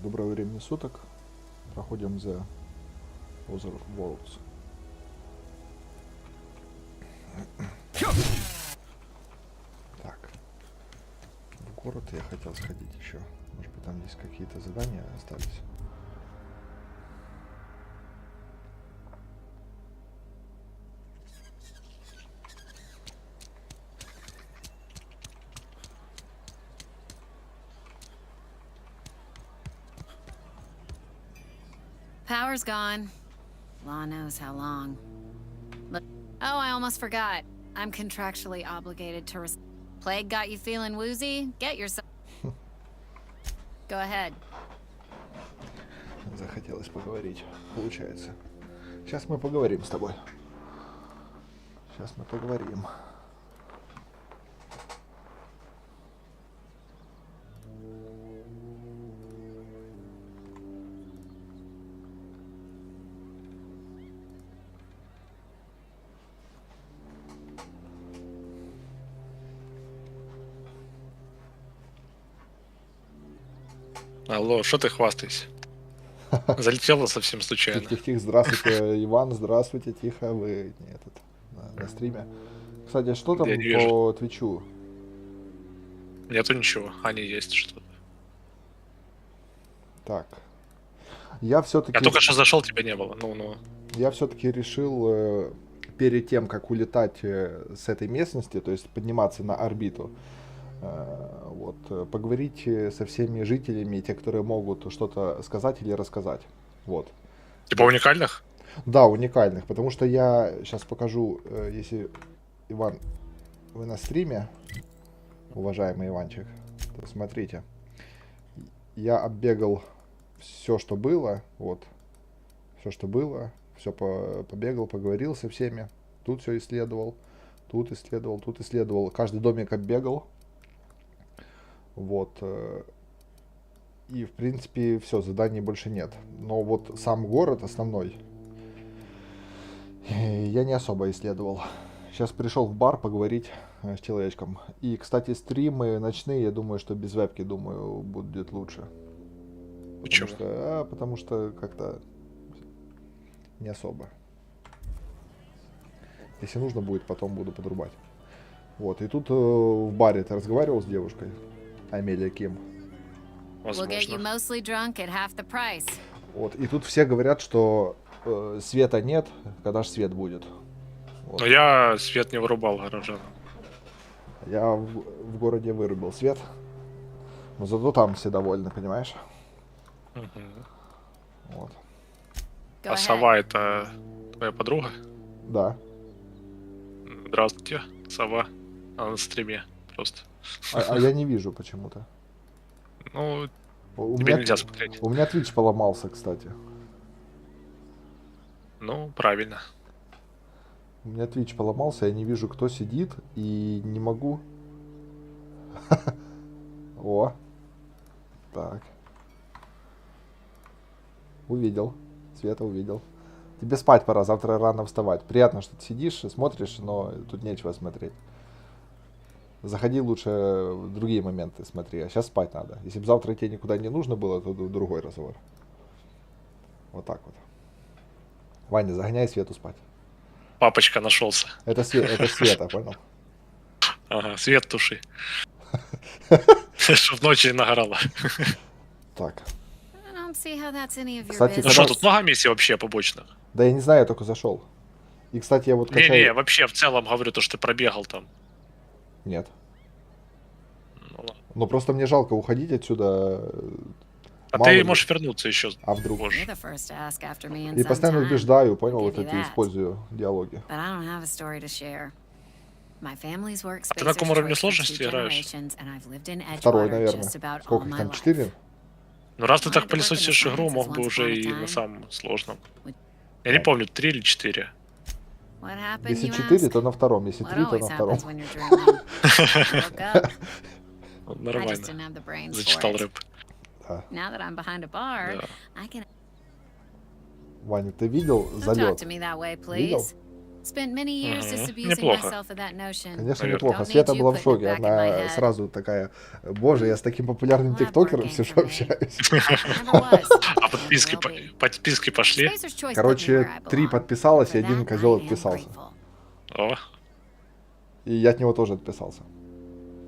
Доброго времени суток. Проходим The Other Worlds. Так. В город я хотел сходить еще. Может быть, там здесь какие-то задания остались. Power's gone. Law knows how long. But, oh, I almost forgot. I'm contractually obligated to Plague got you feeling woozy? Get yourself... Go ahead. Захотелось поговорить. Получается. Сейчас мы поговорим с тобой. Сейчас мы поговорим. Алло, что ты хвастаешься? Залетело совсем случайно. Тихо, здравствуйте, Иван, здравствуйте, тихо, вы на стриме. Кстати, что там по Твичу? Нету ничего, они есть что-то. Так. Я все-таки... Я только что зашел, тебя не было. Ну. Я все-таки решил перед тем, как улетать с этой местности, то есть подниматься на орбиту, вот, поговорить со всеми жителями, те, которые могут что-то сказать или рассказать. Вот. Типа уникальных? Да, уникальных, потому что я сейчас покажу, если, Иван, вы на стриме, уважаемый Иванчик, то смотрите. Я оббегал все, что было, вот, все, что было, все побегал, поговорил со всеми, тут все исследовал, тут исследовал, тут исследовал, каждый домик оббегал. Вот. И, в принципе, все, заданий больше нет. Но вот сам город основной я не особо исследовал. Сейчас пришел в бар поговорить с человечком. И, кстати, стримы ночные, я думаю, что без вебки, думаю, будет лучше. Почему? Потому что как-то не особо. Если нужно будет, потом буду подрубать. Вот. И тут в баре ты разговаривал с девушкой? Амелия Ким. Возможно. Вот. И тут все говорят, что света нет, когда же свет будет. Вот. Но я свет не вырубал горожан. Я в городе вырубил свет. Но зато там все довольны, понимаешь? Вот. А сова это твоя подруга? Да. Здравствуйте, сова. Она на стриме просто. А я не вижу почему-то. Ну, у тебе меня, нельзя смотреть. У меня Twitch поломался, кстати. Ну, правильно. У меня Twitch поломался, я не вижу, кто сидит, и не могу. О. Так. Увидел. Света увидел. Тебе спать пора, завтра рано вставать. Приятно, что ты сидишь, смотришь, но тут нечего смотреть. Заходи лучше в другие моменты смотри, а сейчас спать надо. Если бы завтра тебе никуда не нужно было, то другой разговор. Вот так вот. Ваня, загоняй Свету спать. Папочка нашелся. Это Света, понял? Ага, свет туши. Чтоб ночи не нагорало. Так. Кстати, ну что, тут много миссий вообще побочных? Да я не знаю, я только зашел. И, кстати, я вот качаю... Не-не, вообще в целом говорю, то, что ты пробегал там. Нет. Ну ладно. Но просто мне жалко уходить отсюда. А ты можешь вернуться еще. А вдруг? Позже. И постоянно убеждаю, понял, вот эти использую диалоги. А ты на каком уровне сложности играешь? Второй, наверное. Сколько их там? 4? Ну раз ты так пылесосишь игру, мог бы уже и на самом сложном. Я не помню, 3 или 4. Если 4, то на втором. Если 3, то на втором. Нормально. Зачитал рэп. Да. Ваня, ты видел залет? Видел? Spent many years disabusing Неплохо. myself of that notion. Конечно, Наверное. неплохо. Don't need Света you была в putting it шоке. back in my Она head. сразу такая, боже, я с таким популярным Lab тиктокером working все for же me. общаюсь. Never was. А Never will be. подписки пошли? Spacer's choice put me Короче, where I 3 belong. подписалось, For и один that, козел I am отписался. grateful. О, И я от него тоже отписался.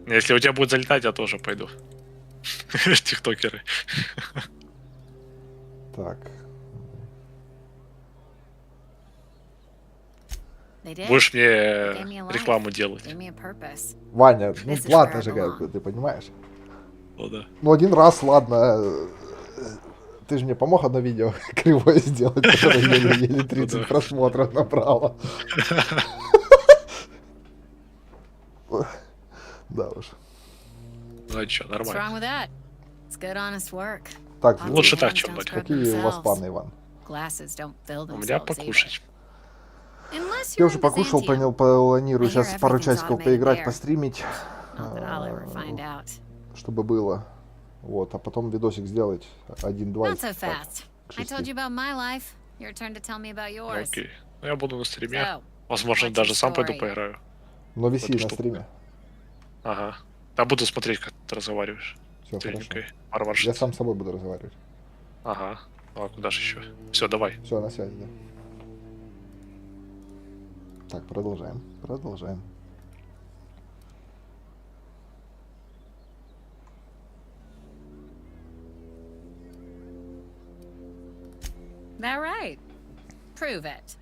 если у тебя будет залетать, я тоже пойду. Тиктокеры. Так. They did. Будешь мне Gave me a life. рекламу делать. Gave me a purpose. Ваня, ну This is платно where I же, belong. как бы, ты понимаешь? Ну да. Ну один раз, ладно. Ты же мне помог одно видео кривое сделать, которое еле-еле 30 Ну да. просмотров набрало. Да уж. Ну а чё, What's wrong нормально. with that? It's good, honest work. Так, Lots Лучше of так, hands чем don't ноль. scrub какие у вас themselves. планы, Иван? Glasses don't fill У меня themselves either. покушать. Unless Я you're уже in покушал, Byzantium. планирую I hear сейчас пару everything's часиков automated поиграть, there. постримить, Not that I'll ever find out. чтобы было. Вот, а потом видосик сделать 1-2. Not so fast. I told you about my life. Your turn to tell me about Ну, yours. окей. Ну я буду на стриме. So, Возможно, what's даже your сам пойду story? поиграю. Но виси эту на штуку. стриме. Ага. Да буду смотреть, как ты разговариваешь. Все, хорошо. Тоненькой. Я Варварщица. сам с собой буду разговаривать. Ага. Ну а куда же еще? Все, давай. Все, на связи, да. Так, продолжаем. Продолжаем. That right? Prove it.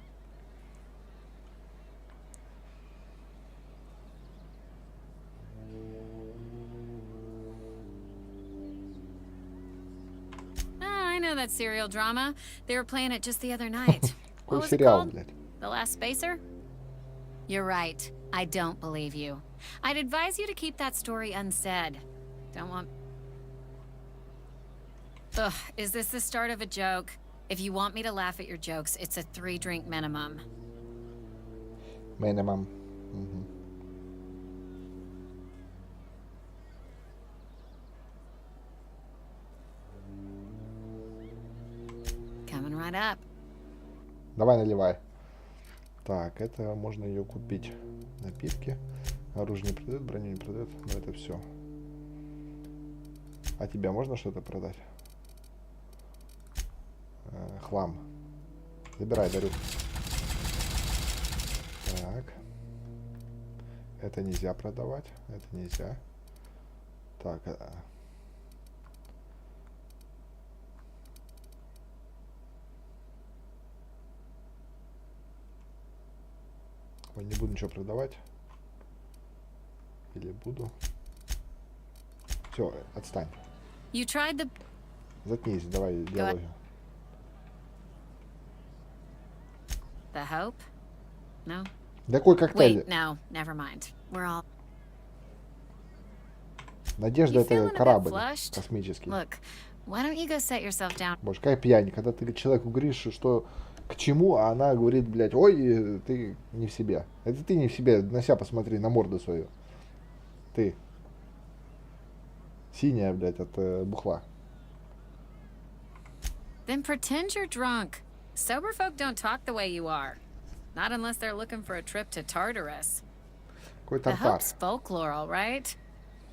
I know that serial drama. They were playing it just the other night. What Какой was it сериал, called? блядь? The Last Spacer? You're right. I don't believe you. I'd advise you to keep that story unsaid. Don't want... Ugh, is this the start of a joke? If you want me to laugh at your jokes, it's a 3-drink minimum. Minimum. Мгм. Coming right up. Давай наливай. Так, это можно ее купить. Напитки. Оружие не продает, броню не продает. Но это все. А тебя можно что-то продать? Хлам. Забирай, дарю. Так. Это нельзя продавать. Это нельзя. Так. Ой, не буду ничего продавать. Или буду. Все, отстань. You tried the... Заткнись, давай диалоги. The Hope? No? Такой коктейль. Wait, no. Never mind. We're all... Надежда You это feeling a bit корабль flushed? космический. Look, why don't you go set yourself down? Боже, какая пьянь, когда ты человеку говоришь, что к чему, а она говорит, блядь, ой, ты не в себе. Это ты не в себе, на себя посмотри, на морду свою. Ты. Синяя, блядь, от бухла. Then pretend you're drunk. Sober folk don't talk the way you are. Not unless they're looking for a trip to Tartarus. Какой The тартар. Hope's folklore, all right?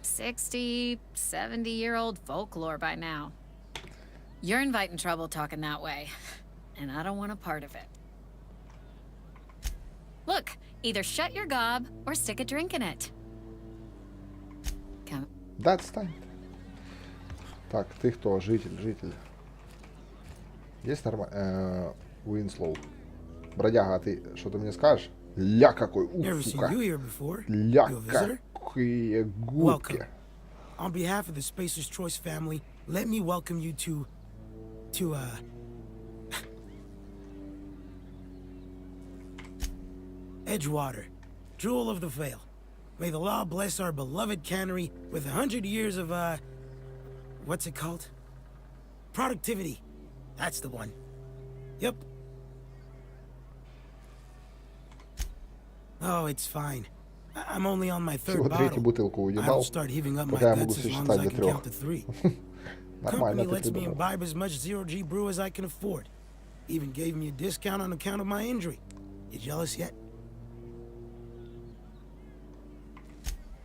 60, 70-year-old folklore by now. You're inviting trouble talking that way, and I don't want a part of it. Look, either shut your gob or stick a drink in it. Come. Да, отстань. Так, ты кто? Житель. Есть нормально? Уинслоу. Бродяга, а ты что-то мне скажешь? Ля какой, Never seen сука. you here before. Ля You a visitor? какие губки. Welcome. On behalf of the Spacer's Choice family, let me welcome you to Edgewater, Jewel of the Vale. May the law bless our beloved cannery with 100 years of, what's it called? Productivity. That's the one. Yep. Oh, it's fine. I'm only on my third Всего третью bottle. бутылку I don't уебал. start heaving up my Пока я могу guts as long as I сосчитать до can 3. count to 3. Нормально Company ты lets me придумал. imbibe as much zero-G brew as I can afford. Even gave me a discount on account of my injury. You jealous yet?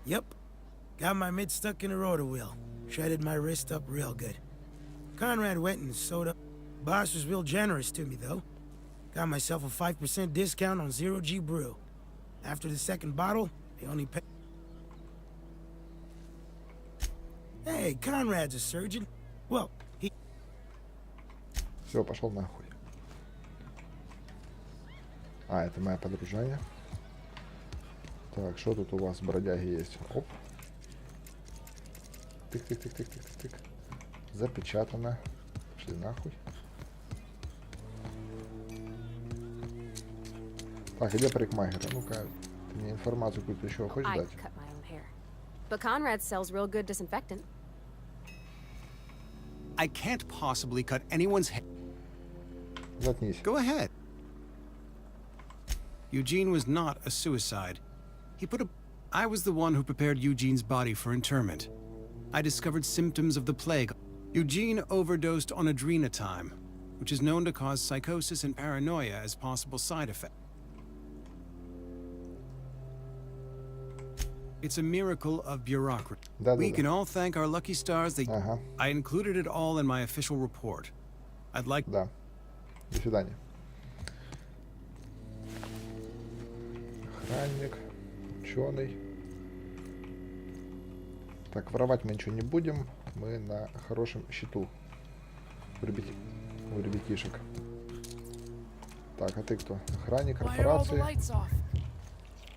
Yep. Got my mid stuck in a rotor wheel. Shredded my wrist up real good. Conrad went and sewed up. Boss was real generous to me, though. Got myself a 5% discount on Zero G Brew. After the second bottle, they only pay. Hey, Conrad's a surgeon. Well, he... Все, пошел нахуй. А, это моя подружаня. Так, что тут у вас, бродяги, есть? Оп. Тык-тык-тык-тык-тык-тык. Запечатано. Пошли нахуй. Так, где парикмахер? Ну-ка, ты мне информацию какую-то еще хочешь I дать? cut my own hair. But Conrad sells real good disinfectant. I can't possibly cut anyone's hair. Заткнись. Go ahead. Eugene was not a suicide. I was the one who prepared Eugene's body for interment. I discovered symptoms of the plague. Eugene overdosed on adrenatime, which is known to cause psychosis and paranoia as possible side effects. It's a miracle of bureaucracy. We can all thank our lucky stars that I included it all in my official report. I'd like... Да. До свидания. Охранник. Ученый. Так, воровать мы ничего не будем. Мы на хорошем счету. У ребятишек. Так, а ты кто? Охранник корпорации.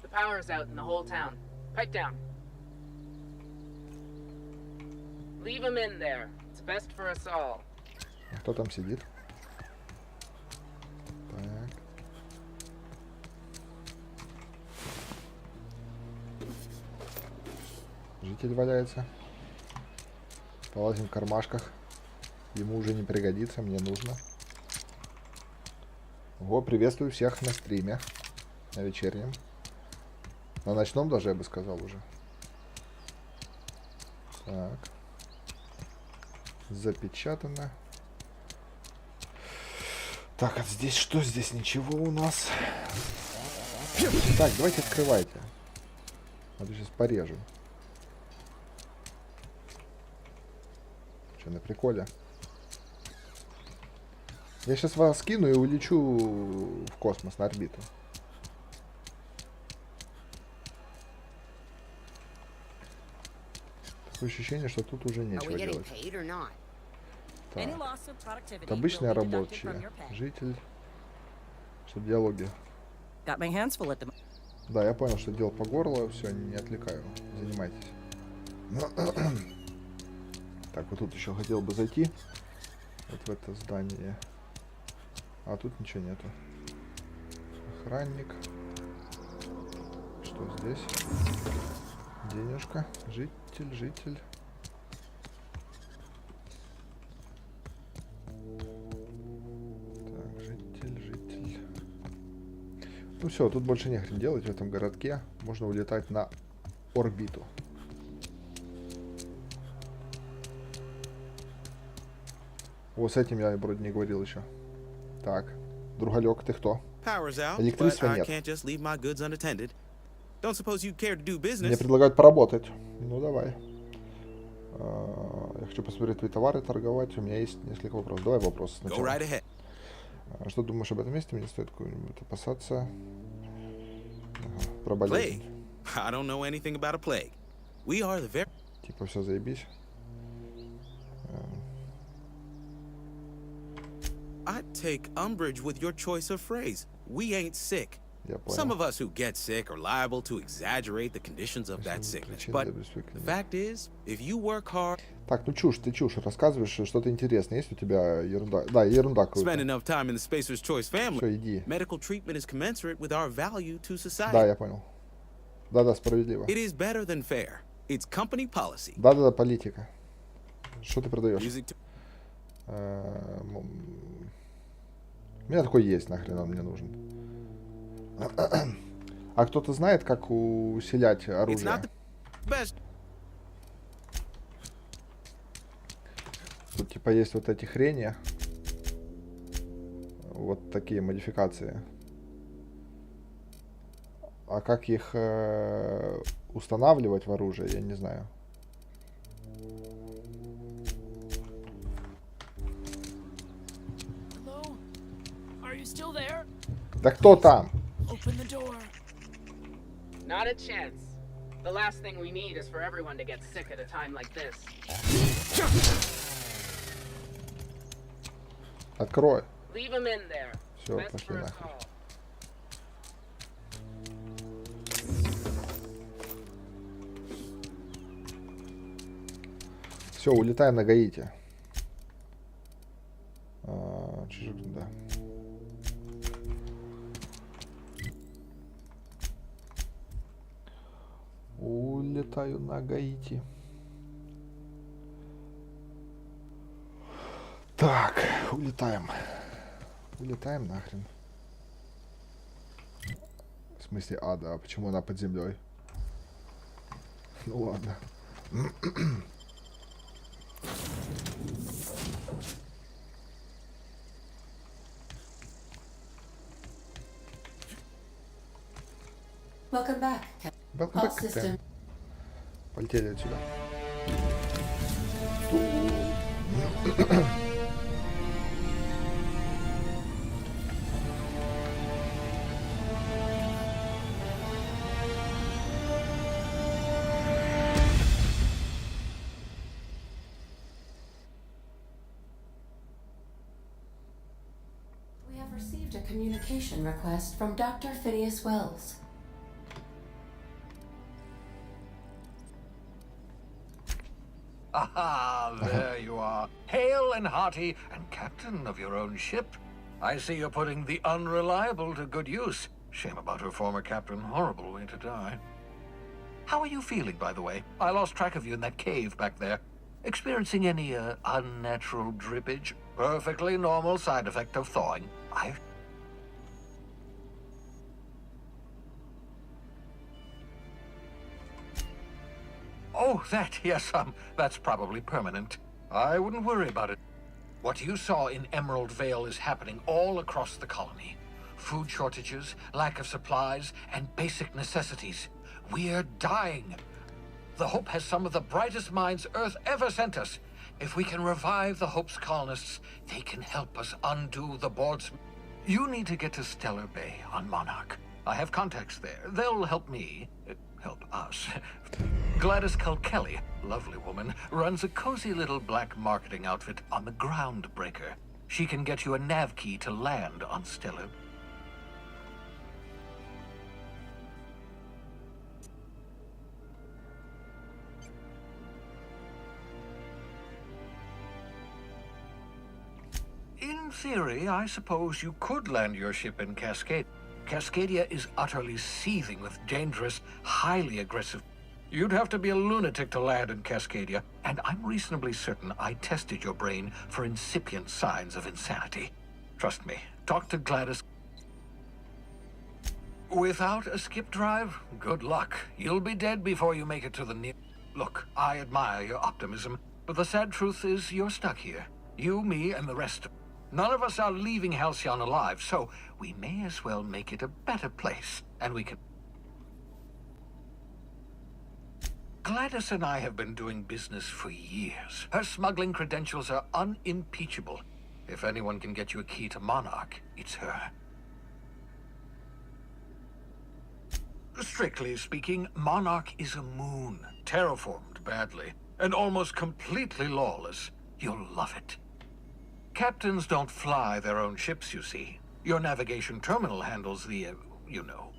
The power's out in the whole town. Pipe down. Leave him in there. It's best for us all. Кто там сидит? Так. Житель валяется. Полазим в кармашках. Ему уже не пригодится, мне нужно. Ого, приветствую всех на стриме. На вечернем. На ночном даже, я бы сказал, уже. Так. Запечатано. Так, а здесь что? Здесь ничего у нас. Так, давайте открывайте. А то сейчас порежу. Что, на приколе? Я сейчас вас скину и улечу в космос, на орбиту. Такое ощущение, что тут уже нечего делать. Так. Это обычный рабочий. Житель. Что диалоги. Да, я понял, что дело по горло. Все, не отвлекаю. Занимайтесь. Так, вот тут еще хотел бы зайти. Вот в это здание. А тут ничего нету. Охранник. Что здесь? Денежка. Житель. Так, житель. Ну все, тут больше не хрен делать в этом городке. Можно улетать на орбиту. О, с этим я вроде не говорил еще. Так, другалек, ты кто? Электричества нет. Мне предлагают поработать. Ну давай. Я хочу посмотреть твои товары, торговать. У меня есть несколько вопросов. Давай вопросы сначала. Что думаешь об этом месте? Мне стоит какую-нибудь опасаться. Про болезнь. Типа все заебись. I'd take umbrage with your choice of phrase. We ain't sick. Some of us who get sick are liable to exaggerate the conditions of that sickness. But the fact is, if you work hard... Так, ну ты чушь рассказываешь, что-то интересное. Есть у тебя ерунда? Да, ерунда какая-то. Spend enough time in the Spacer's Choice family. Все, иди. Medical treatment is commensurate with our value to society. Да, я понял. Да, справедливо. It is better than fair. It's company policy. Да, политика. Что ты продаешь? У меня такой есть, нахрен он мне нужен. А кто-то знает, как усилять оружие? Тут типа есть вот эти хрени. Вот такие модификации. А как их устанавливать в оружие, я не знаю. Hello? Are you still there? Да кто там? Open the door. Not a chance. The last thing we need is for everyone to get sick at a time like this. Открой. Leave him in there. Всё, Best пошли for us нахуй. all. Все, улетаем на Гаити. Чужик, да. Улетаю на Гаити. Так, улетаем. Улетаем нахрен. В смысле, да, почему она под землей? Ну ладно. Welcome back. Welcome back, Captain. Полетели отсюда. We have received a communication request from Dr. Phineas Wells. Aha, there you are. Hale and hearty, and captain of your own ship. I see you're putting the unreliable to good use. Shame about her former captain. Horrible way to die. How are you feeling, by the way? I lost track of you in that cave back there. Experiencing any, unnatural drippage? Perfectly normal side effect of thawing. Oh, yes, that's probably permanent. I wouldn't worry about it. What you saw in Emerald Vale is happening all across the colony. Food shortages, lack of supplies, and basic necessities. We're dying. The Hope has some of the brightest minds Earth ever sent us. If we can revive the Hope's colonists, they can help us undo the board's... You need to get to Stellar Bay on Monarch. I have contacts there. They'll help me. Help us. Gladys Kelly, lovely woman, runs a cozy little black marketing outfit on the Groundbreaker. She can get you a nav key to land on Stellar. In theory, I suppose you could land your ship in Cascade. Cascadia is utterly seething with dangerous, highly aggressive... You'd have to be a lunatic to land in Cascadia, and I'm reasonably certain I tested your brain for incipient signs of insanity. Trust me, talk to Gladys. Without a skip drive, good luck. You'll be dead before you make it to the near... Look, I admire your optimism, but the sad truth is you're stuck here. You, me, and the rest of... None of us are leaving Halcyon alive, so we may as well make it a better place, and we can... Gladys and I have been doing business for years. Her smuggling credentials are unimpeachable. If anyone can get you a key to Monarch, it's her. Strictly speaking, Monarch is a moon, terraformed badly, and almost completely lawless. You'll love it. Captains don't fly their own ships, you see. Your navigation terminal handles the,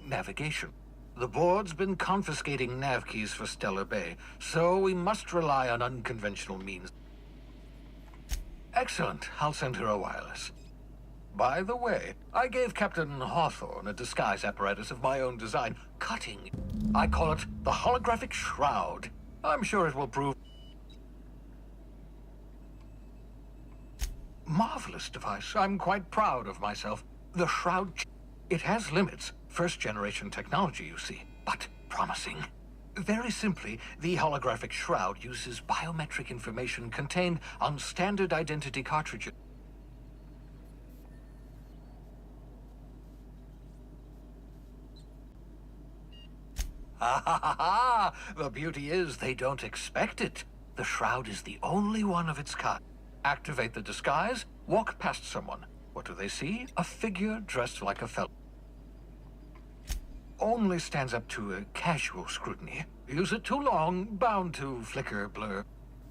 navigation. The board's been confiscating nav keys for Stellar Bay, so we must rely on unconventional means. Excellent. I'll send her a wireless. By the way, I gave Captain Hawthorne a disguise apparatus of my own design. Cutting. I call it the holographic shroud. I'm sure it will prove... Marvelous device. I'm quite proud of myself. The shroud... It has limits. First-generation technology, you see, but promising. Very simply, the holographic shroud uses biometric information contained on standard identity cartridges. The beauty is they don't expect it. The shroud is the only one of its kind. Activate the disguise, walk past someone. What do they see? A figure dressed like a fellow. Only stands up to a casual scrutiny. Use it too long, bound to flicker, blur.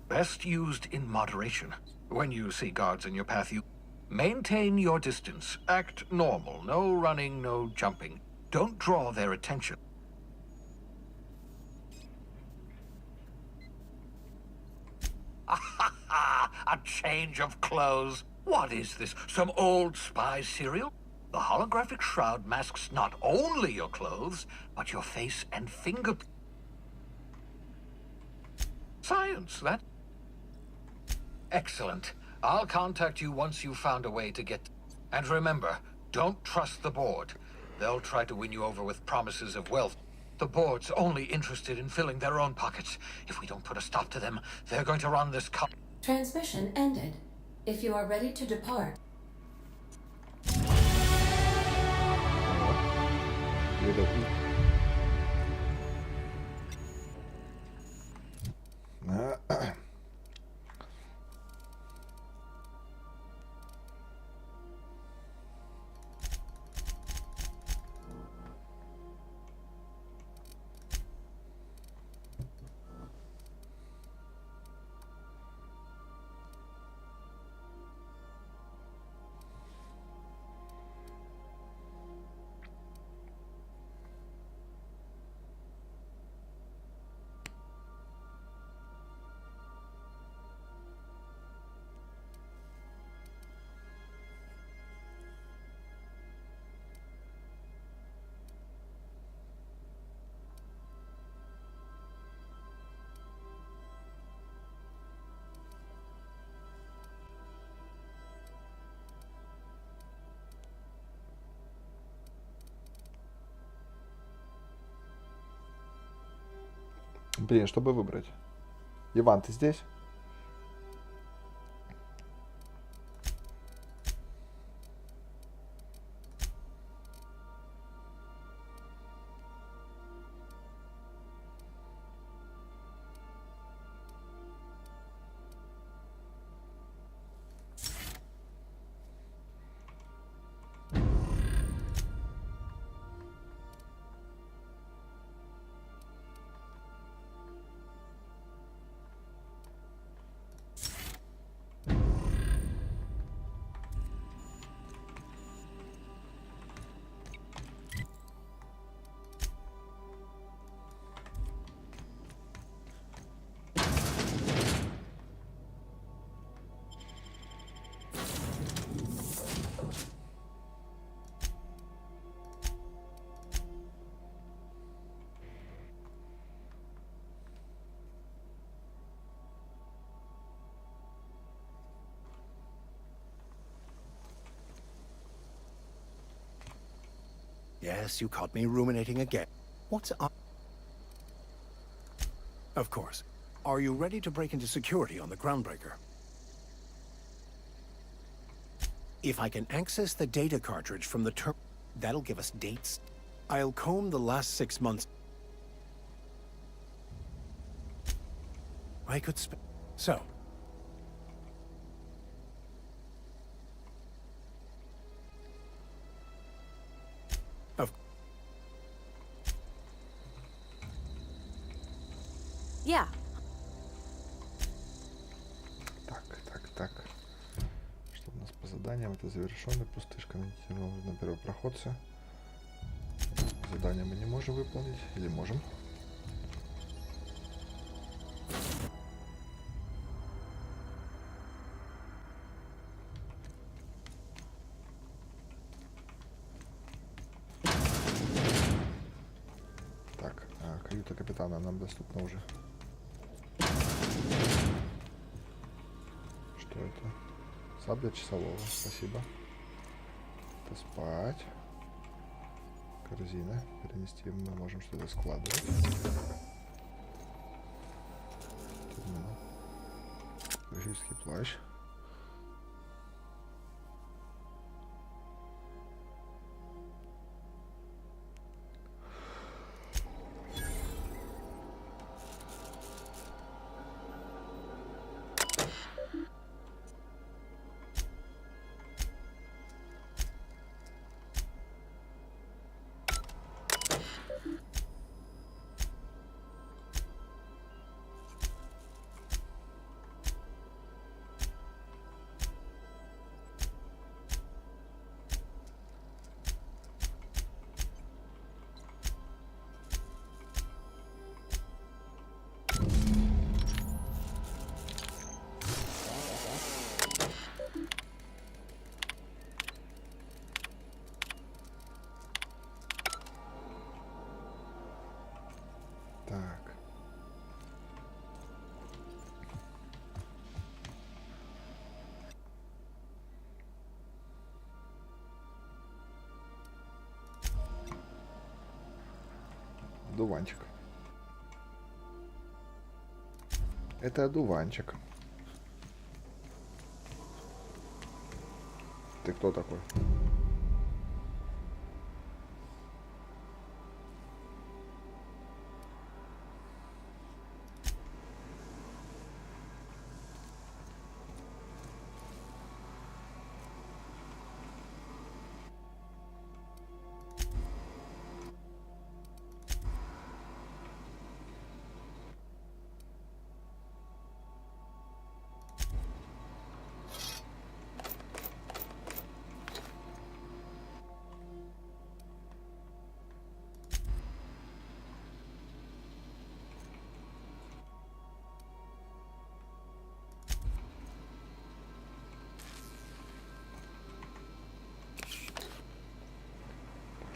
Best used in moderation. When you see guards in your path, you maintain your distance. Act normal. No running, no jumping. Don't draw their attention. A change of clothes. What is this? Some old spy serial? The holographic shroud masks not only your clothes, but your face and fingerprint. Science, that. Excellent. I'll contact you once you've found a way to get... And remember, don't trust the board. They'll try to win you over with promises of wealth. The board's only interested in filling their own pockets. If we don't put a stop to them, they're going to run this Transmission ended. If you are ready to depart. Блин, чтобы выбрать. Иван, ты здесь? Yes, you caught me ruminating again. What's up? Of course. Are you ready to break into security on the Groundbreaker? If I can access the data cartridge from the that'll give us dates. I'll comb the last 6 months. I could So. Yeah. Так. Что у нас по заданиям? Это завершенный. Пустышка на первопроходце. Задание мы не можем выполнить. Или можем? Так, каюта капитана нам доступна уже. Что это? Сабля часового. Спасибо. Это спать. Корзина. Перенести мы можем что-то складывать. Терминал. Графический плащ. одуванчик. Это одуванчик. Ты кто такой?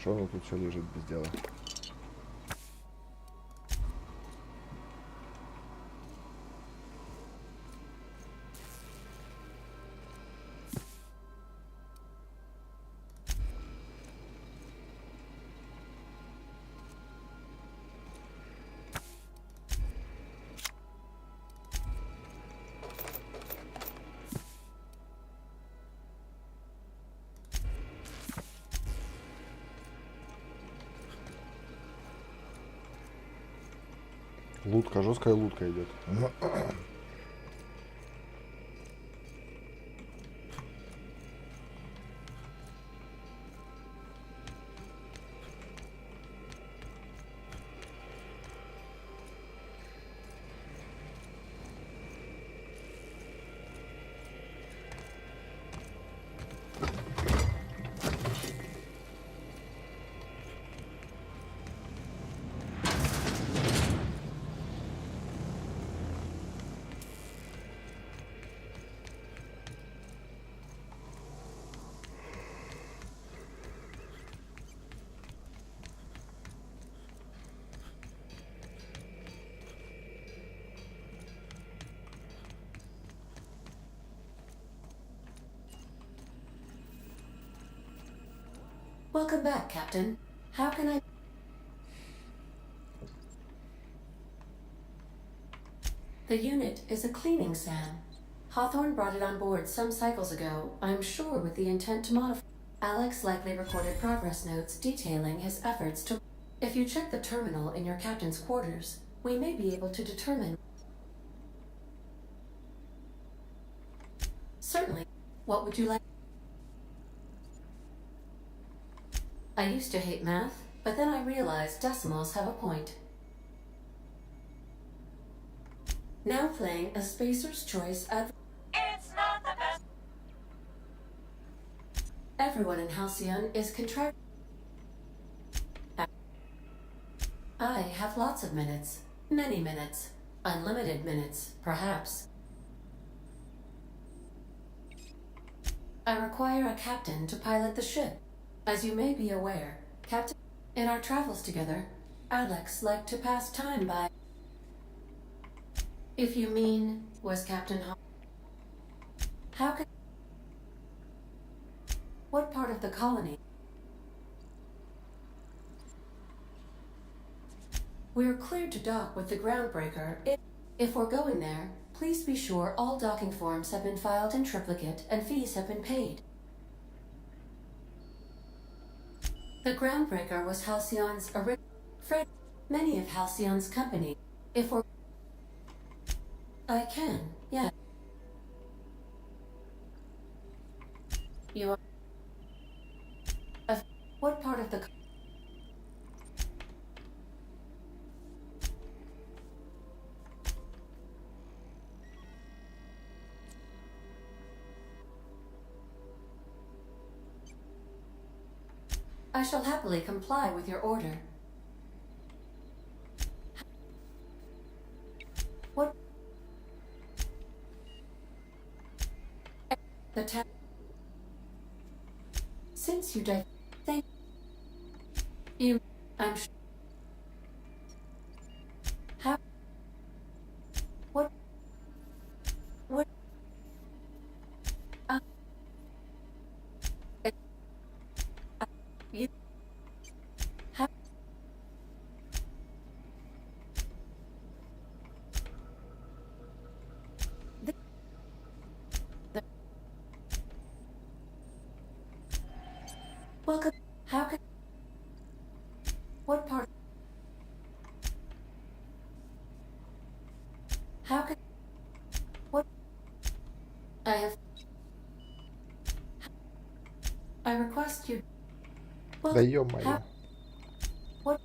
Что оно тут все лежит без дела? Лутка, жесткая лутка идет. Welcome back, Captain. How can I... The unit is a cleaning SAM. Hawthorne brought it on board some cycles ago, I'm sure with the intent to modify. Alex likely recorded progress notes detailing his efforts to... If you check the terminal in your captain's quarters, we may be able to determine... Certainly. What would you like? I used to hate math, but then I realized decimals have a point. Now playing a Spacer's Choice It's not the best. Everyone in Halcyon is contract. I have lots of minutes. Many minutes. Unlimited minutes, perhaps. I require a captain to pilot the ship. As you may be aware, Captain, in our travels together, Alex liked to pass time by... If you mean, was Captain How could... What part of the colony? We're cleared to dock with the groundbreaker. If we're going there, please be sure all docking forms have been filed in triplicate and fees have been paid. The groundbreaker was Halcyon's original... Fred, many of Halcyon's company. If we're... I can, yeah. You are... What part of the... I shall happily comply with your order. What? The Since you died, thank you. I'm sure. How? What? What? You. How? Welcome. How can... What part... How can... What... I have... I request you... Да ё-моё. What...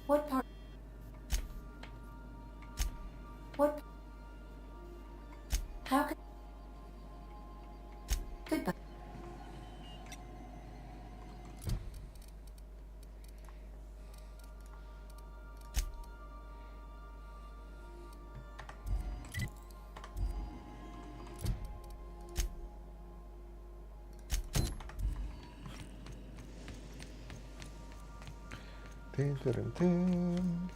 What part... What... How can... Goodbye. Тын-тырын-тын.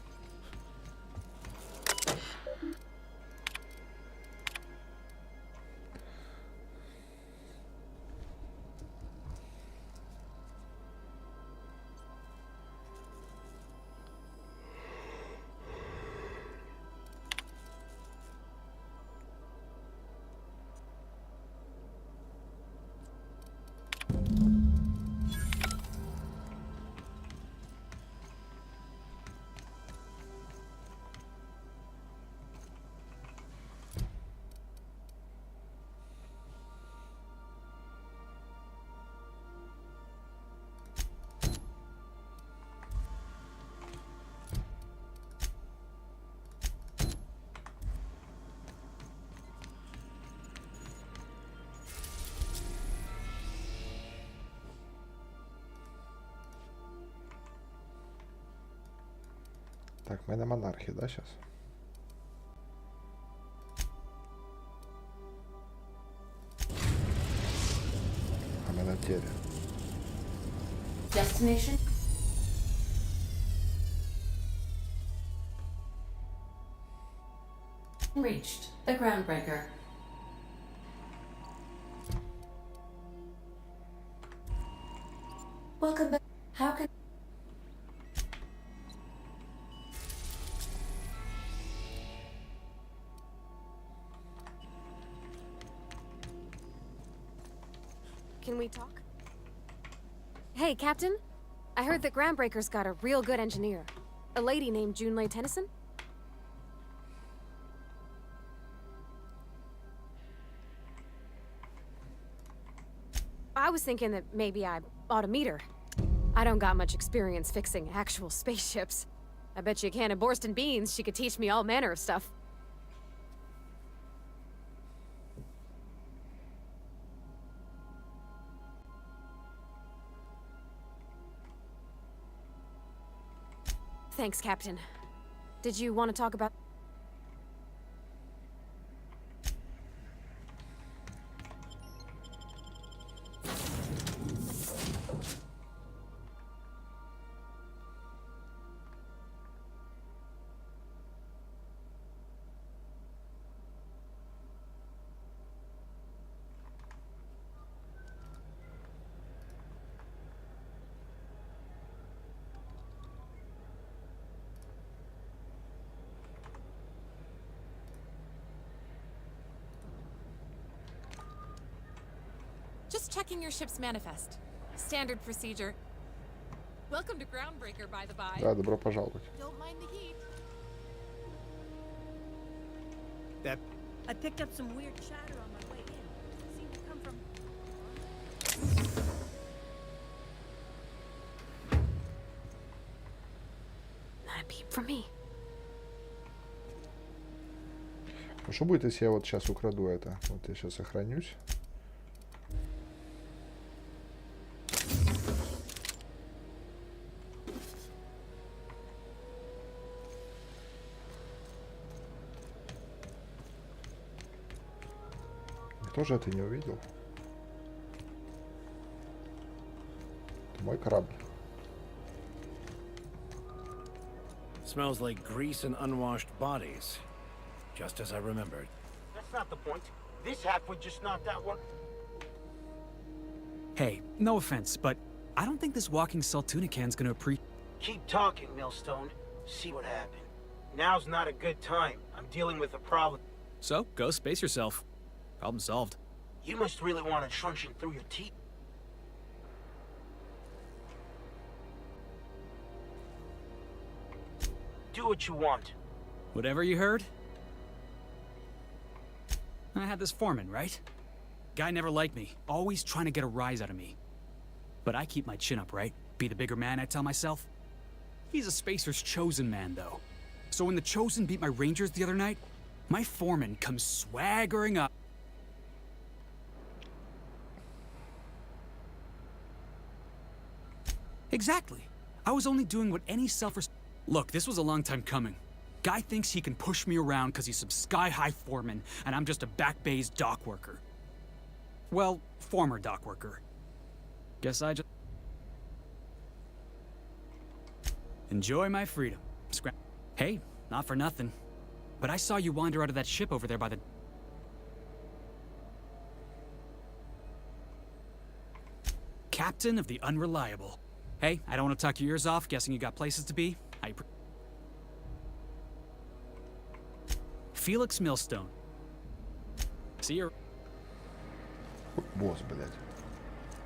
Так, мы на монархии, да, сейчас? А мы на теле. Destination? Reached. The groundbreaker. Welcome back. How can... Can we talk? Hey, Captain. I heard that Groundbreaker's got a real good engineer. A lady named Junlei Tennyson? I was thinking that maybe I ought to meet her. I don't got much experience fixing actual spaceships. I bet you a can of Borston beans she could teach me all manner of stuff. Thanks, Captain. Did you want to talk about... Just checking your ship's manifest. Standard procedure. Welcome to Groundbreaker, by the by. Да, добро пожаловать. Don't mind the heat. That... I picked up some weird chatter on my way in. Seemed to come from... Not a peep from me. Ну что будет, если я вот сейчас украду это? Вот я сейчас сохранюсь. Никто же это не увидел. Это мой корабль. Smells like grease and unwashed bodies. Just as I remembered. That's not the point. This half would just knock that one. Hey, no offense, but I don't think this walking Saltunican's gonna Keep talking, Millstone. See what happened. Now's not a good time. I'm dealing with a problem. So, go space yourself. Problem solved. You must really want it truncheon through your teeth. Do what you want. Whatever you heard? I had this foreman, right? Guy never liked me, always trying to get a rise out of me. But I keep my chin up, right? Be the bigger man, I tell myself. He's a Spacer's chosen man, though. So when the Chosen beat my Rangers the other night, my foreman comes swaggering up. Exactly. I was only doing what any Look, this was a long time coming. Guy thinks he can push me around because he's some sky-high foreman, and I'm just a back bay's dock worker. Well, former dock worker. Guess I just... enjoy my freedom. Hey, not for nothing. But I saw you wander out of that ship over there by the... Captain of the Unreliable. Hey, I don't want to talk your ears off, guessing you got places to be. Felix Millstone. See you. Босс, блядь.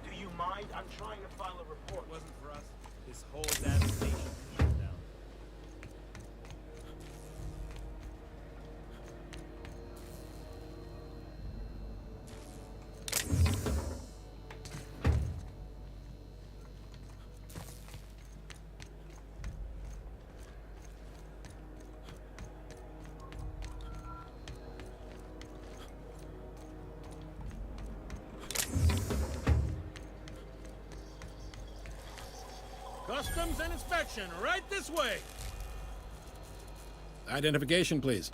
Do you mind? I'm trying to file a report. It wasn't for us. This whole damn station shut down. Customs and inspection, right this way. Identification, please.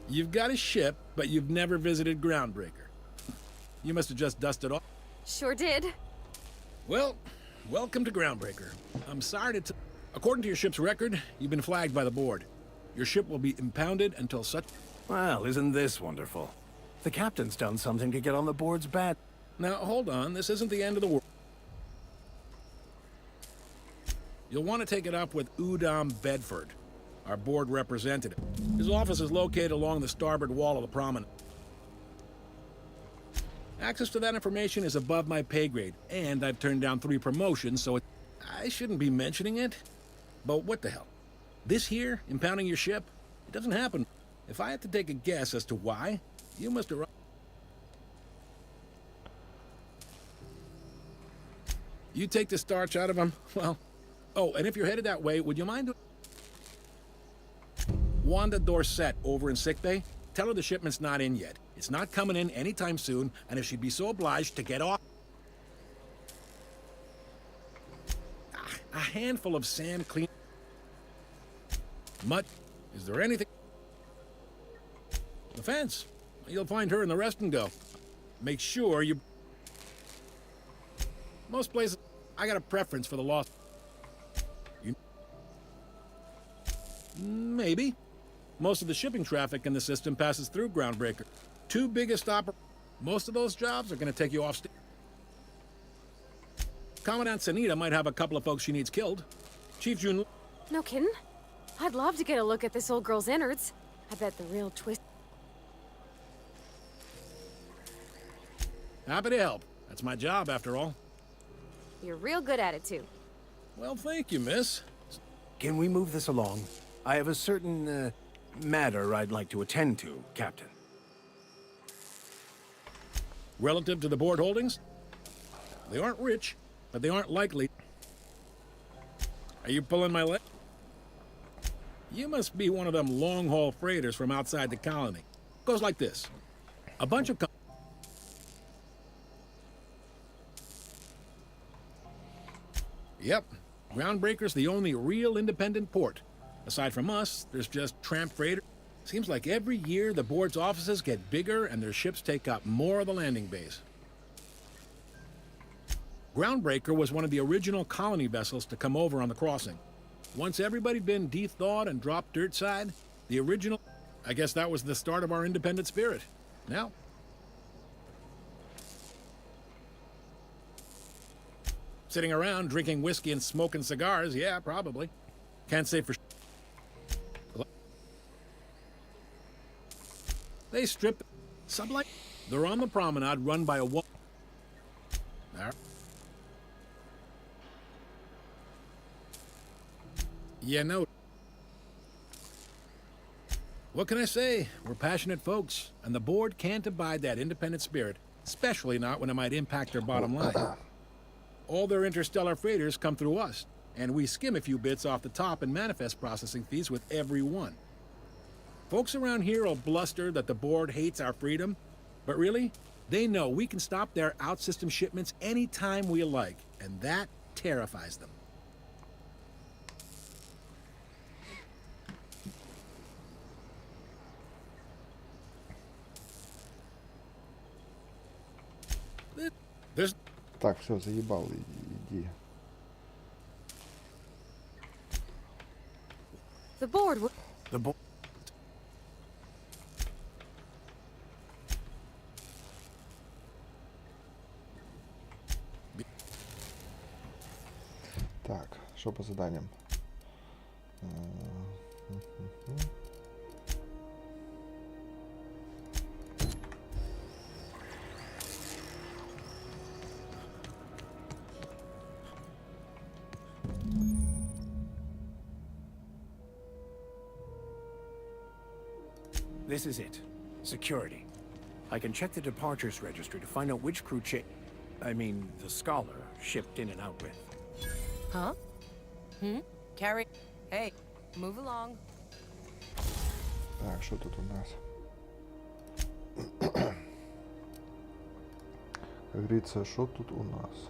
You've got a ship, but you've never visited Groundbreaker. You must have just dusted off. Sure did. Well, welcome to Groundbreaker. I'm sorry to according to your ship's record, you've been flagged by the board. Your ship will be impounded until such... Well, isn't this wonderful? The captain's done something to get on the board's bad. Now, hold on. This isn't the end of the world. You'll want to take it up with Udom Bedford, our board representative. His office is located along the starboard wall of the promenade. Access to that information is above my pay grade, and I've turned down 3 promotions, so I shouldn't be mentioning it. But what the hell? This here, impounding your ship, it doesn't happen. If I had to take a guess as to why, you must have... You take the starch out of him? Well... Oh, and if you're headed that way, would you mind... Wanda Dorset over in sickbay? Tell her the shipment's not in yet. It's not coming in anytime soon, and if she'd be so obliged to get off... A handful of sand clean... Mutt, is there anything... The fence. You'll find her in the rest and go. Make sure you... Most places, I got a preference for the lost... You... Maybe. Most of the shipping traffic in the system passes through Groundbreaker. 2 biggest Most of those jobs are going to take you off... Commandant Sanita might have a couple of folks she needs killed. Chief June... No kidding? I'd love to get a look at this old girl's innards. I bet the real twist... Happy to help. That's my job, after all. You're real good at it, too. Well, thank you, miss. Can we move this along? I have a certain, matter I'd like to attend to, Captain. Relative to the board holdings? They aren't rich, but they aren't likely. Are you pulling my leg? You must be one of them long-haul freighters from outside the colony. Goes like this. A bunch of... Yep. Groundbreaker's the only real independent port. Aside from us, there's just tramp freighter. Seems like every year the board's offices get bigger and their ships take up more of the landing base. Groundbreaker was one of the original colony vessels to come over on the crossing. Once everybody'd been de-thawed and dropped dirt side, the original... I guess that was the start of our independent spirit. Now... Sitting around drinking whiskey and smoking cigars, yeah, probably. Can't say for... They strip sublight. They're on the promenade run by a woman. There. Yeah, no. What can I say? We're passionate folks, and the board can't abide that independent spirit, especially not when it might impact their bottom line. All their interstellar freighters come through us, and we skim a few bits off the top in manifest processing fees with every one. Folks around here will bluster that the board hates our freedom, but really, they know we can stop their out-system shipments anytime we like, and that terrifies them. There's... Так, все, заебал, иди. The board. The board. Так, что по заданиям? This is it. Security. I can check the departures registry to find out which crew the scholar shipped in and out with. Huh? Carry. Hey, move along. Так, что тут у нас? Как говорится, что тут у нас?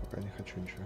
Пока не хочу ничего.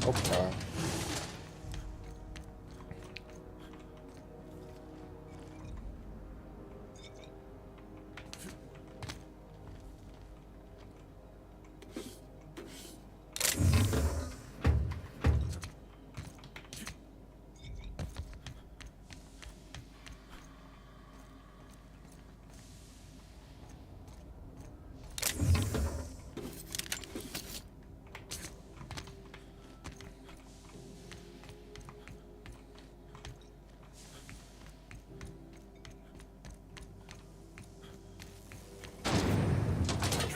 Опа.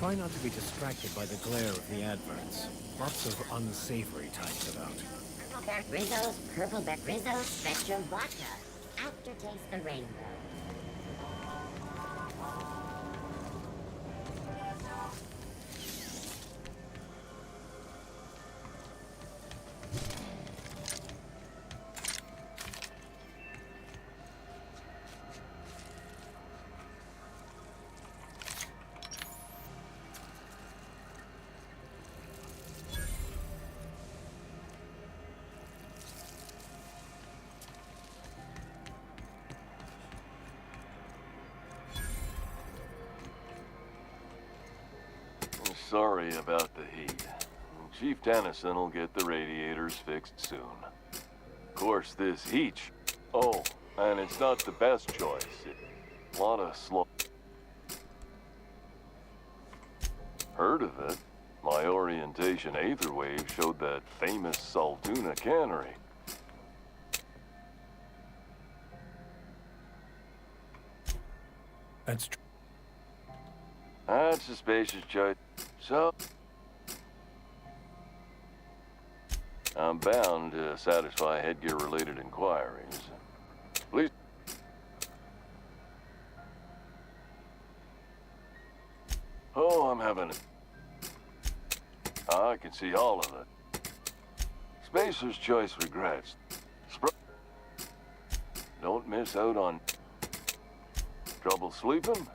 Try not to be distracted by the glare of the adverts. Lots of unsavory types about. Purple Bear Rizzo's Spectrum Vodka. Aftertaste the rainbow. Sorry about the heat. Chief Tennyson will get the radiators fixed soon. Of course, this heat... Oh, and it's not the best choice. A lot of slow... Heard of it? My orientation aether wave showed that famous Saltuna cannery. That's true. That's a spacious choice. So... I'm bound to satisfy headgear-related inquiries. Please... Oh, I'm having it. I can see all of it. Spacer's choice regrets. Don't miss out on... Trouble sleeping?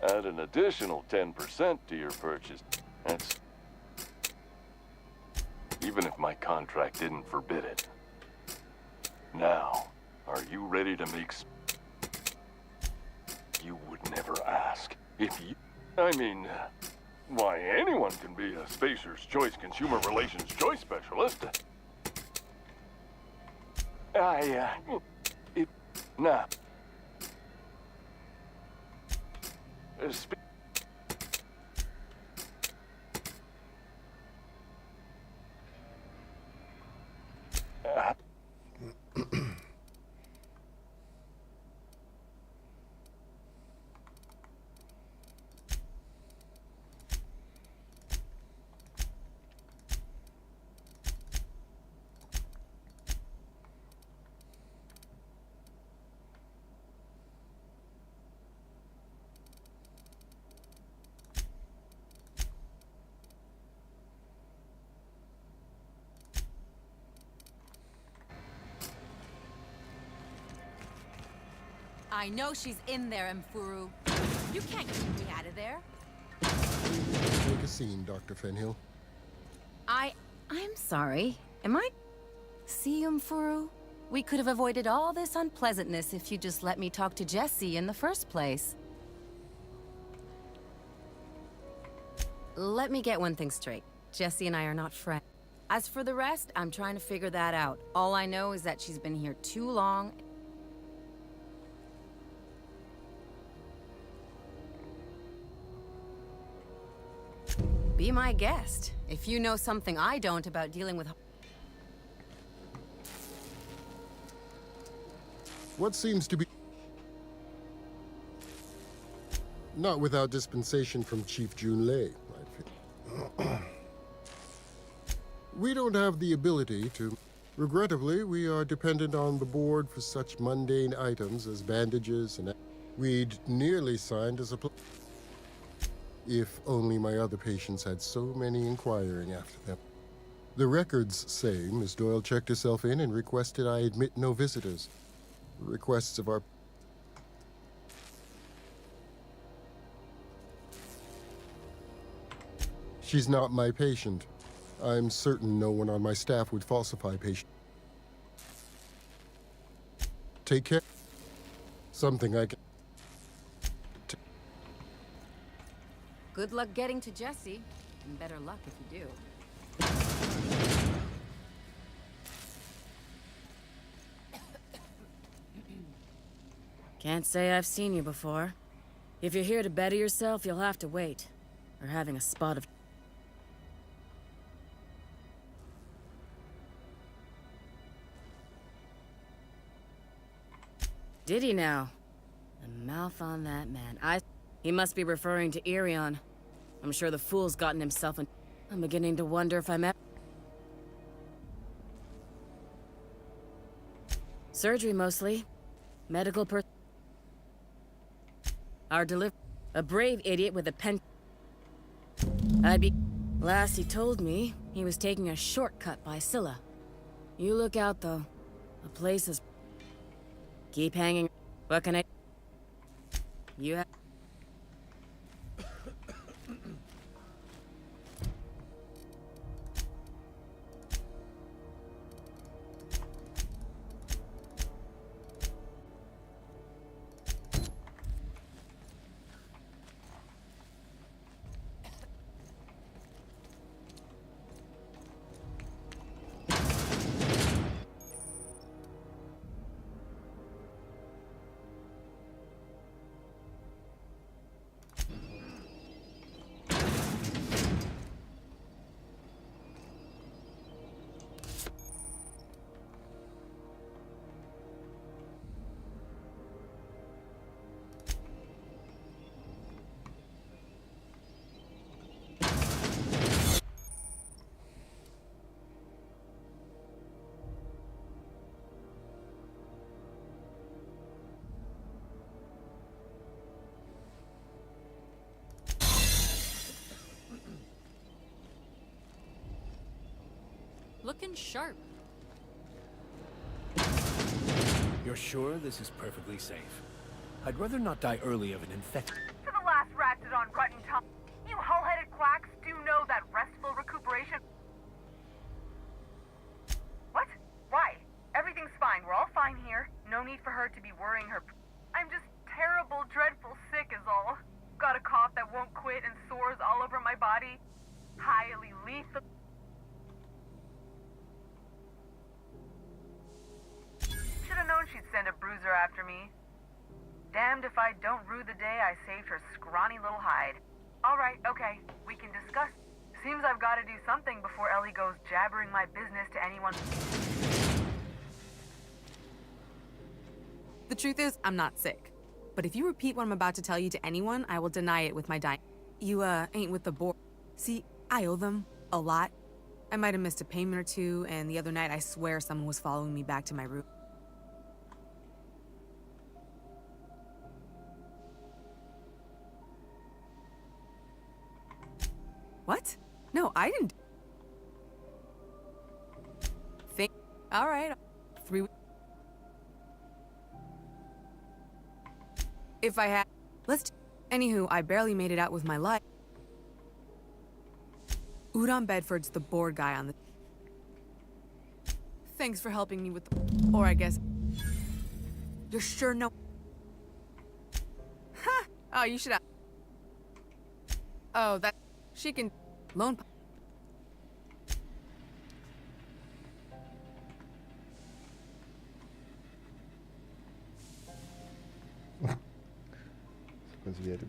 Add an additional 10% to your purchase. That's... Even if my contract didn't forbid it. Now, are you ready to make... You would never ask. If you... I mean... Why, anyone can be a Spacer's Choice Consumer Relations Choice Specialist. Nah. I know she's in there, Mfuru. You can't keep me out of there. Take a scene, Dr. Fenhill. I'm sorry. Am I... See, Mfuru? We could have avoided all this unpleasantness if you just let me talk to Jesse in the first place. Let me get one thing straight. Jesse and I are not friends. As for the rest, I'm trying to figure that out. All I know is that she's been here too long. Be my guest. If you know something I don't about dealing with... What seems to be... Not without dispensation from Chief Junlei, I feel. We don't have the ability to... Regrettably, we are dependent on the board for such mundane items as bandages and... We'd nearly signed as a... If only my other patients had so many inquiring after them. The records say Miss Doyle checked herself in and requested I admit no visitors. The requests of our... She's not my patient. I'm certain no one on my staff would falsify patient. Take care. Something I can... Good luck getting to Jesse, and better luck if you do. Can't say I've seen you before. If you're here to better yourself, you'll have to wait. Or having a spot of... Did he now? The mouth on that man. He must be referring to Irion. I'm sure the fool's gotten himself in. I'm beginning to wonder if I'm surgery mostly. Medical Our a brave idiot with a pen. Last he told me, he was taking a shortcut by Scylla. You look out, though. The place is... Keep hanging. What can I... You have... Looking sharp. You're sure this is perfectly safe? I'd rather not die early of an infection. To the last ratchet on Rut and Tum, you hull-headed quacks do know that restful recuperation... What? Why? Everything's fine. We're all fine here. No need for her to be worrying her... I'm just terrible, dreadful sick is all. Got a cough that won't quit and sores all over my body. Highly lethal... Should've known she'd send a bruiser after me. Damned if I don't rue the day I saved her scrawny little hide. Alright, okay, we can discuss. Seems I've gotta do something before Ellie goes jabbering my business to anyone. The truth is, I'm not sick. But if you repeat what I'm about to tell you to anyone, I will deny it with my dying. You, ain't with the board. See, I owe them a lot. I might have missed a payment or two, and the other night I swear someone was following me back to my room. What? No, I didn't. All right. 3 weeks. If I had... Anywho, I barely made it out with my life. Udon Bedford's the board guy on the... Thanks for helping me with the... Or I guess... You're sure no... Ha! Oh, you should have... Oh, that... She can... Loan... Зверь, да.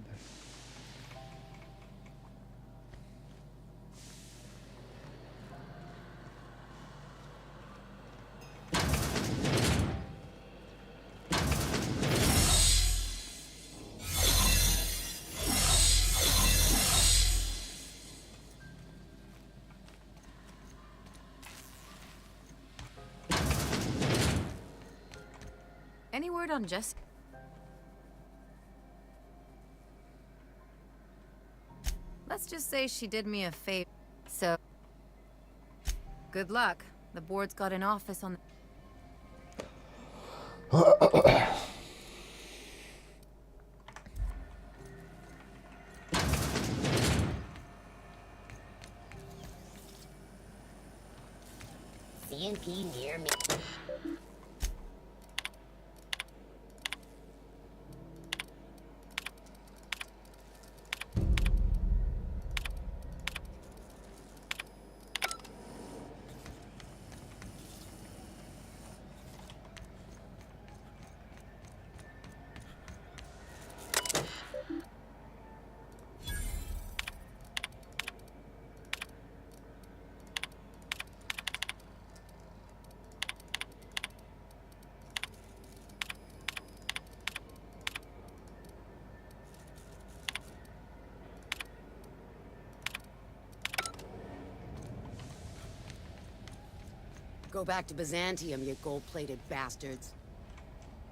Any word on Jess? Let's just say she did me a favor. So, good luck. The board's got an office on the... CMP near me. Go back to Byzantium, you gold-plated bastards.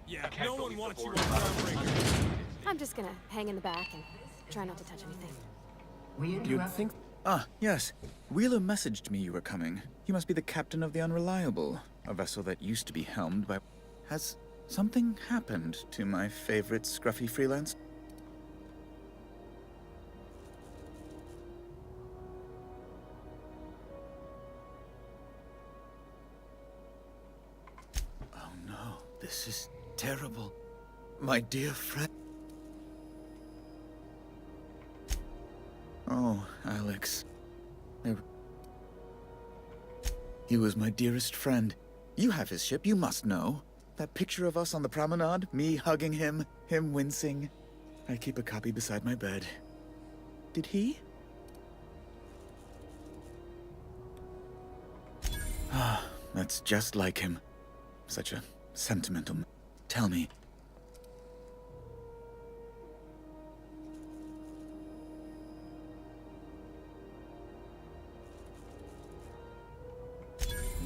Yeah, no one wants you on Groundbreaker. I'm just gonna hang in the back and try not to touch anything. You'd think... Ah, yes. Wheeler messaged me you were coming. He must be the captain of the Unreliable, a vessel that used to be helmed by... Has something happened to my favorite scruffy freelance? Oh no, this is terrible. My dear friend... Oh, Alex. He was my dearest friend. You have his ship, you must know. That picture of us on the promenade, me hugging him, him wincing. I keep a copy beside my bed. Did he? Ah, that's just like him. Such a sentimental... Tell me.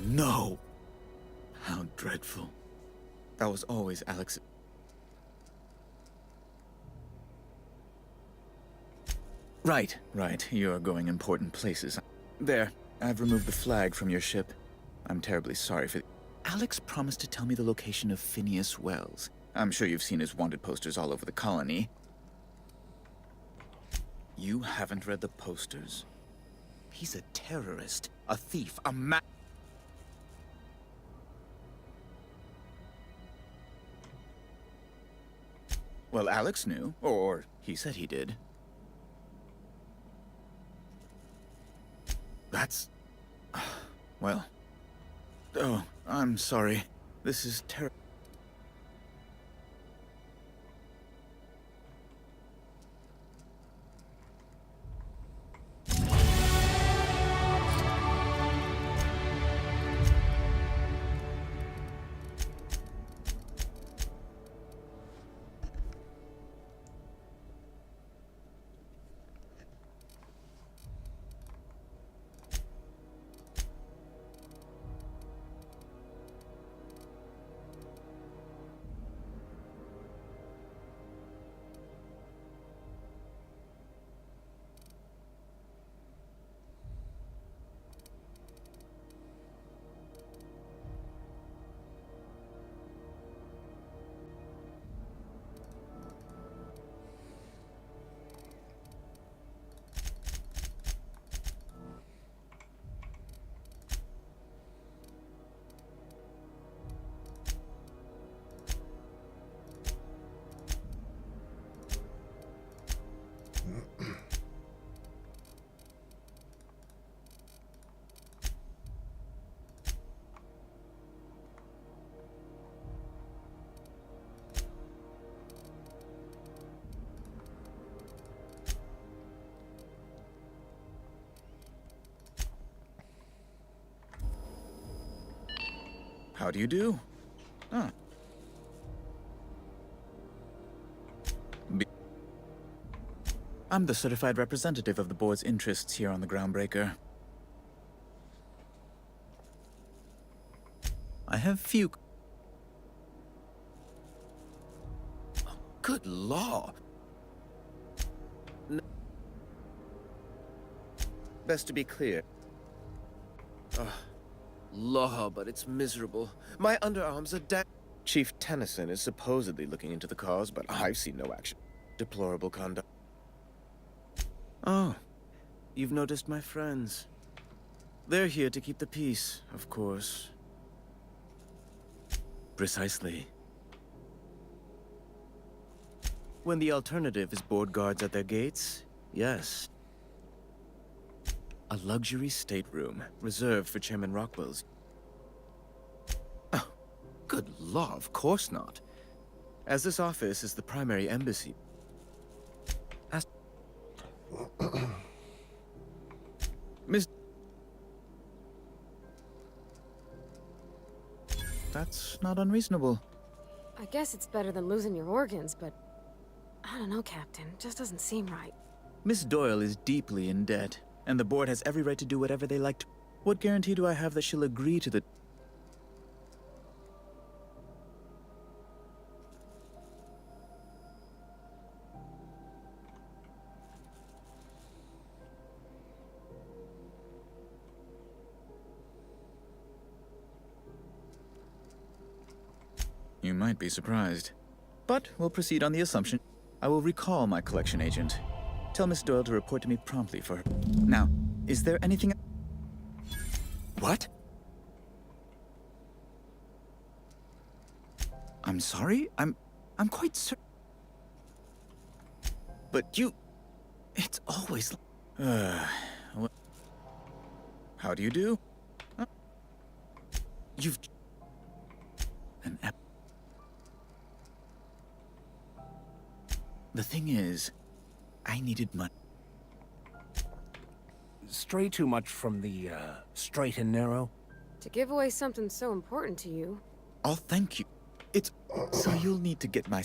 No! How dreadful. That was always Alex. Right. You're going important places. There, I've removed the flag from your ship. I'm terribly sorry for... Alex promised to tell me the location of Phineas Wells. I'm sure you've seen his wanted posters all over the colony. You haven't read the posters? He's a terrorist, a thief, a Well, Alex knew, or he said he did. That's... Well... Oh, I'm sorry. This is terrible. How do you do? Ah. I'm the certified representative of the board's interests here on the Groundbreaker. I have few... Oh, good law! Best to be clear. Law, but it's miserable. My underarms are dead. Chief Tennyson is supposedly looking into the cause, but I've seen no action. Deplorable conduct. Oh, you've noticed my friends. They're here to keep the peace, of course. Precisely. When the alternative is board guards at their gates, yes. A luxury stateroom, reserved for Chairman Rockwell's. Oh, good law, of course not. As this office is the primary embassy... Miss... That's not unreasonable. I guess it's better than losing your organs, but... I don't know, Captain. It just doesn't seem right. Miss Doyle is deeply in debt, and the board has every right to do whatever they like to... What guarantee do I have that she'll agree to the... You might be surprised. But we'll proceed on the assumption. I will recall my collection agent. Tell Miss Doyle to report to me promptly for her. Now, is there anything... What? I'm sorry? I'm quite certain. But you... It's always... what- How do you do? You've... An ep... The thing is, I needed money. Stray too much from the, straight and narrow? To give away something so important to you. Oh, thank you. It's... So you'll need to get my...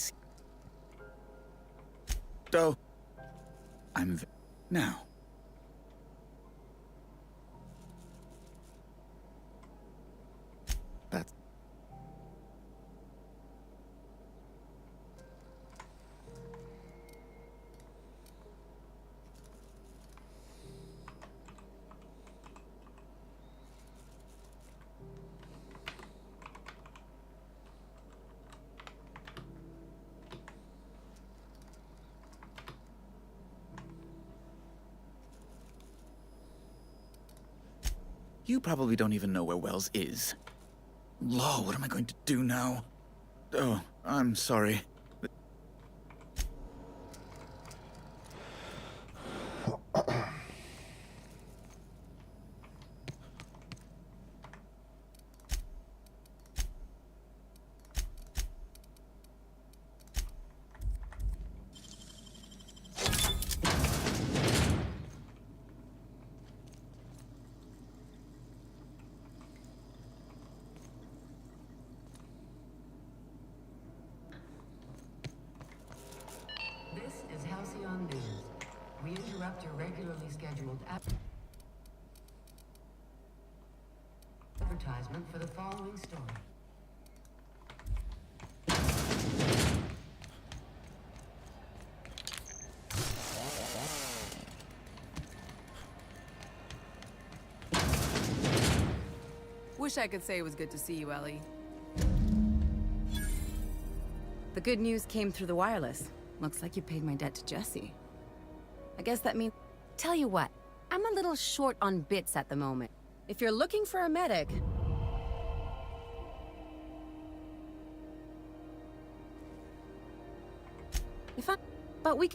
So... Now... That's... You probably don't even know where Wells is. Law, what am I going to do now? Oh, I'm sorry. This is Halcyon News. We interrupt your regularly scheduled advertisement for the following story. Wish I could say it was good to see you, Ellie. The good news came through the wireless. Looks like you paid my debt to Jesse. I guess that means... Tell you what, I'm a little short on bits at the moment. If you're looking for a medic... But we...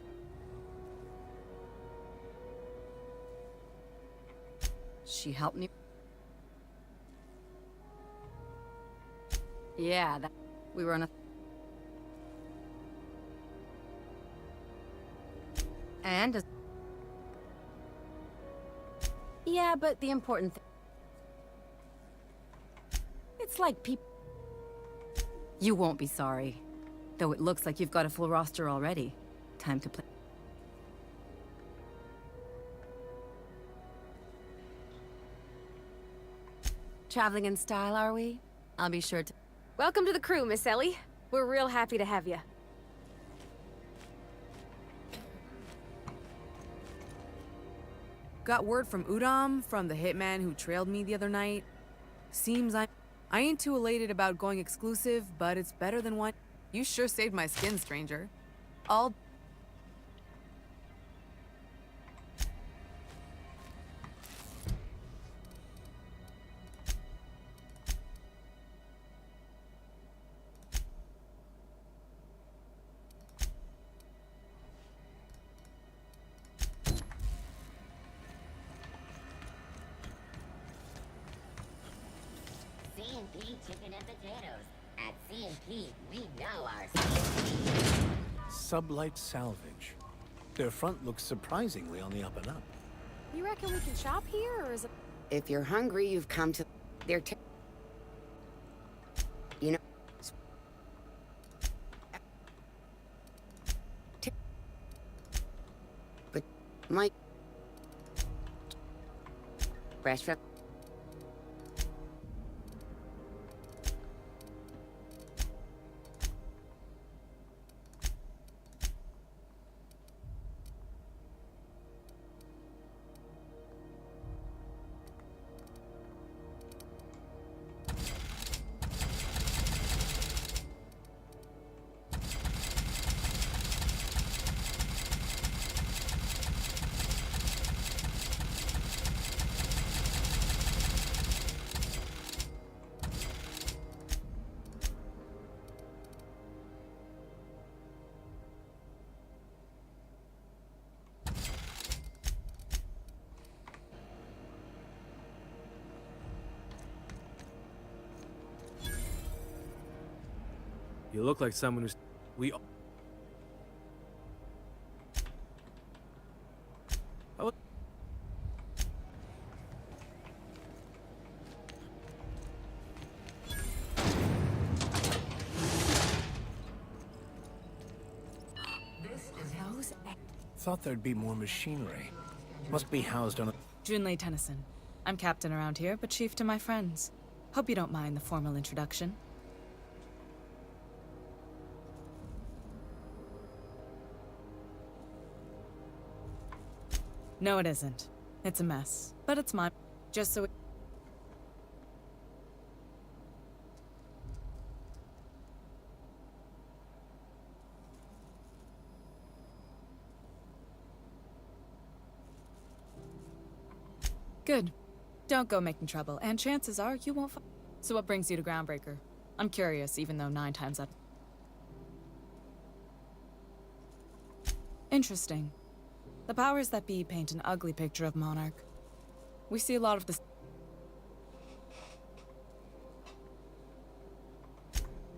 She helped me... Yeah, that... We were on a... And... Yeah, but the important thing... It's like people... You won't be sorry. Though it looks like you've got a full roster already. Time to play. Traveling in style, are we? I'll be sure to... Welcome to the crew, Miss Ellie. We're real happy to have you. Got word from Udom, from the hitman who trailed me the other night. Seems I ain't too elated about going exclusive, but it's better than one. You sure saved my skin, stranger. All... C&P chicken and potatoes. At C&P, we know our C&P. Sublight salvage. Their front looks surprisingly on the up and up. You reckon we can shop here, or is it... If you're hungry, you've come to... They're you know... But... Mike... Restaurant... You look like someone who's... We... Oh. Thought there'd be more machinery. Must be housed on a... Junlei Tennyson. I'm captain around here, but chief to my friends. Hope you don't mind the formal introduction. No, it isn't. It's a mess. But it's mine. Just so it... Good. Don't go making trouble, and chances are you won't find... So what brings you to Groundbreaker? I'm curious, even though 9 times out... Interesting. The powers that be paint an ugly picture of Monarch. We see a lot of this...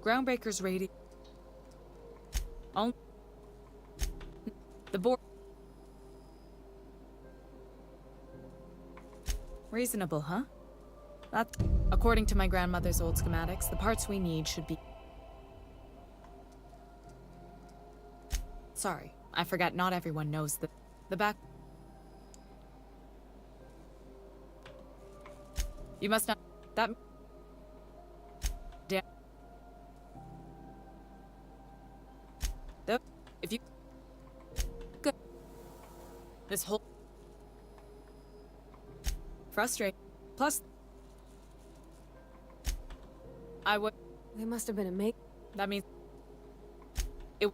Groundbreaker's radi... The board... Reasonable, huh? That, according to my grandmother's old schematics, the parts we need should be... Sorry, I forgot not everyone knows the back... You must not... That... Damn... If you... Good. This whole... Frustrating. Plus... I would... They must have been a make... That means... It...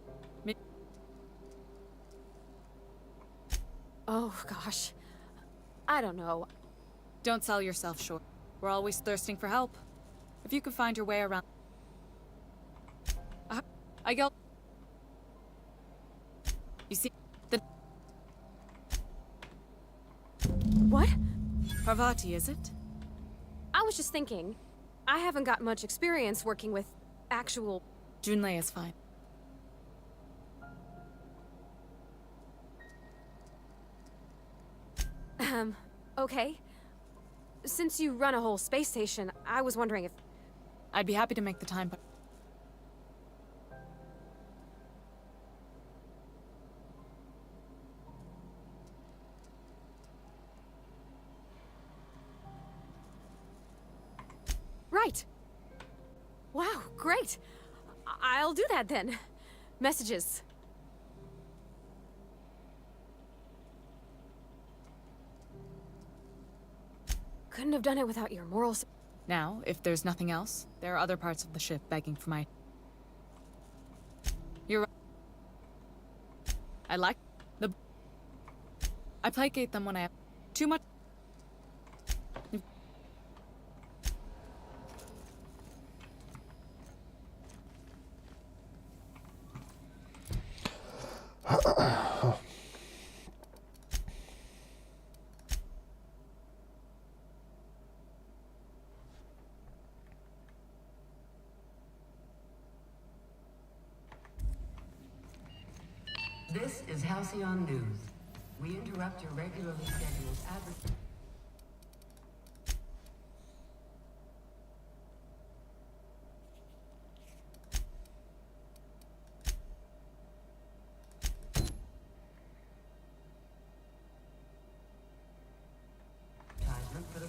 Oh, gosh. I don't know. Don't sell yourself short. We're always thirsting for help. If you could find your way around... I go... You see, the... What? Parvati, is it? I was just thinking. I haven't got much experience working with actual... Junlei is fine. Okay. Since you run a whole space station, I was wondering if... I'd be happy to make the time, but... Right. Wow, great. I'll do that then. Messages. Couldn't have done it without your morals. Now, if there's nothing else, there are other parts of the ship begging for my... You're right. I like the... I placate them when I have too much... This is Halcyon News. We interrupt your regularly scheduled advertising. For the...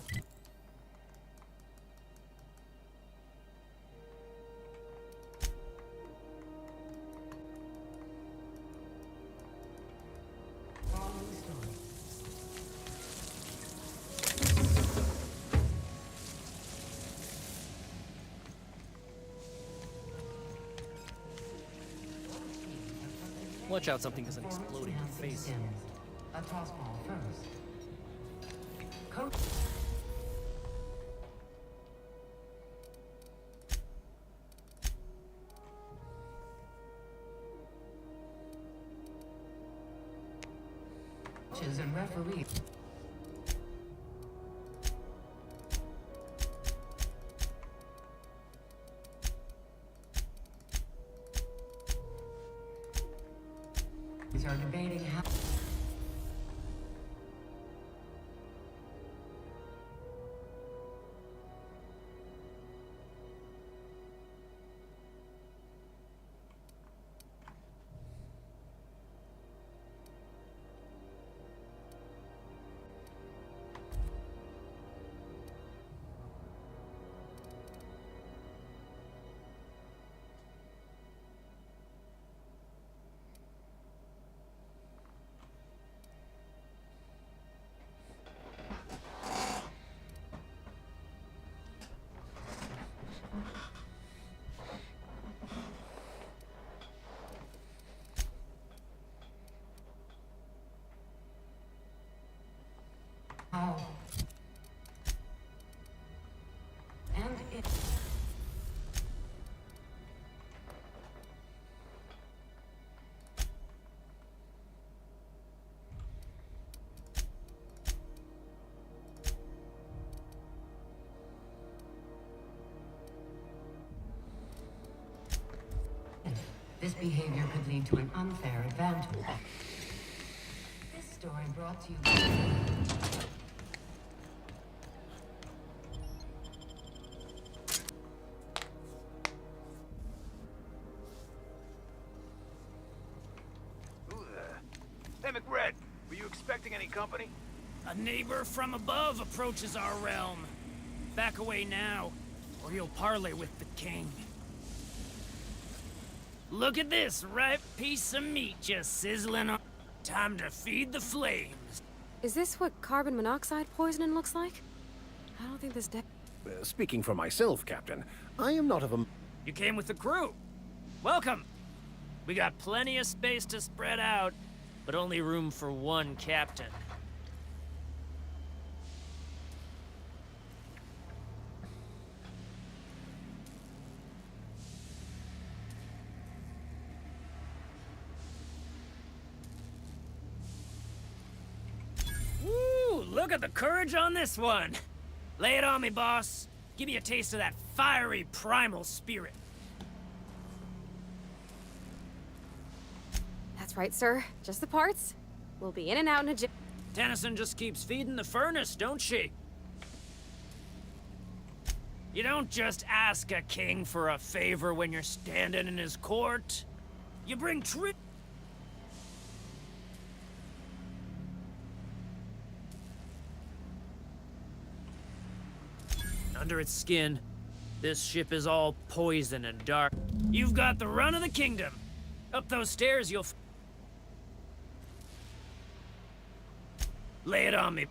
Watch out something doesn't explode in your face. A tossball first. Coach. Coaches and referees. Authorities are debating how... And it... This behavior could lead to an unfair advantage. This story brought to you... Hey, McRed, were you expecting any company? A neighbor from above approaches our realm. Back away now, or you'll parley with the king. Look at this ripe piece of meat just sizzling on. Time to feed the flames. Is this what carbon monoxide poisoning looks like? I don't think this Speaking for myself, Captain, I am not of a... You came with the crew. Welcome. We got plenty of space to spread out, but only room for one captain. Woo! Look at the courage on this one. Lay it on me, boss. Give me a taste of that fiery primal spirit. That's right, sir. Just the parts. We'll be in and out in a Tennyson just keeps feeding the furnace, don't she? You don't just ask a king for a favor when you're standing in his court. You bring Under its skin, this ship is all poison and dark. You've got the run of the kingdom. Up those stairs, you'll... Lay it on me.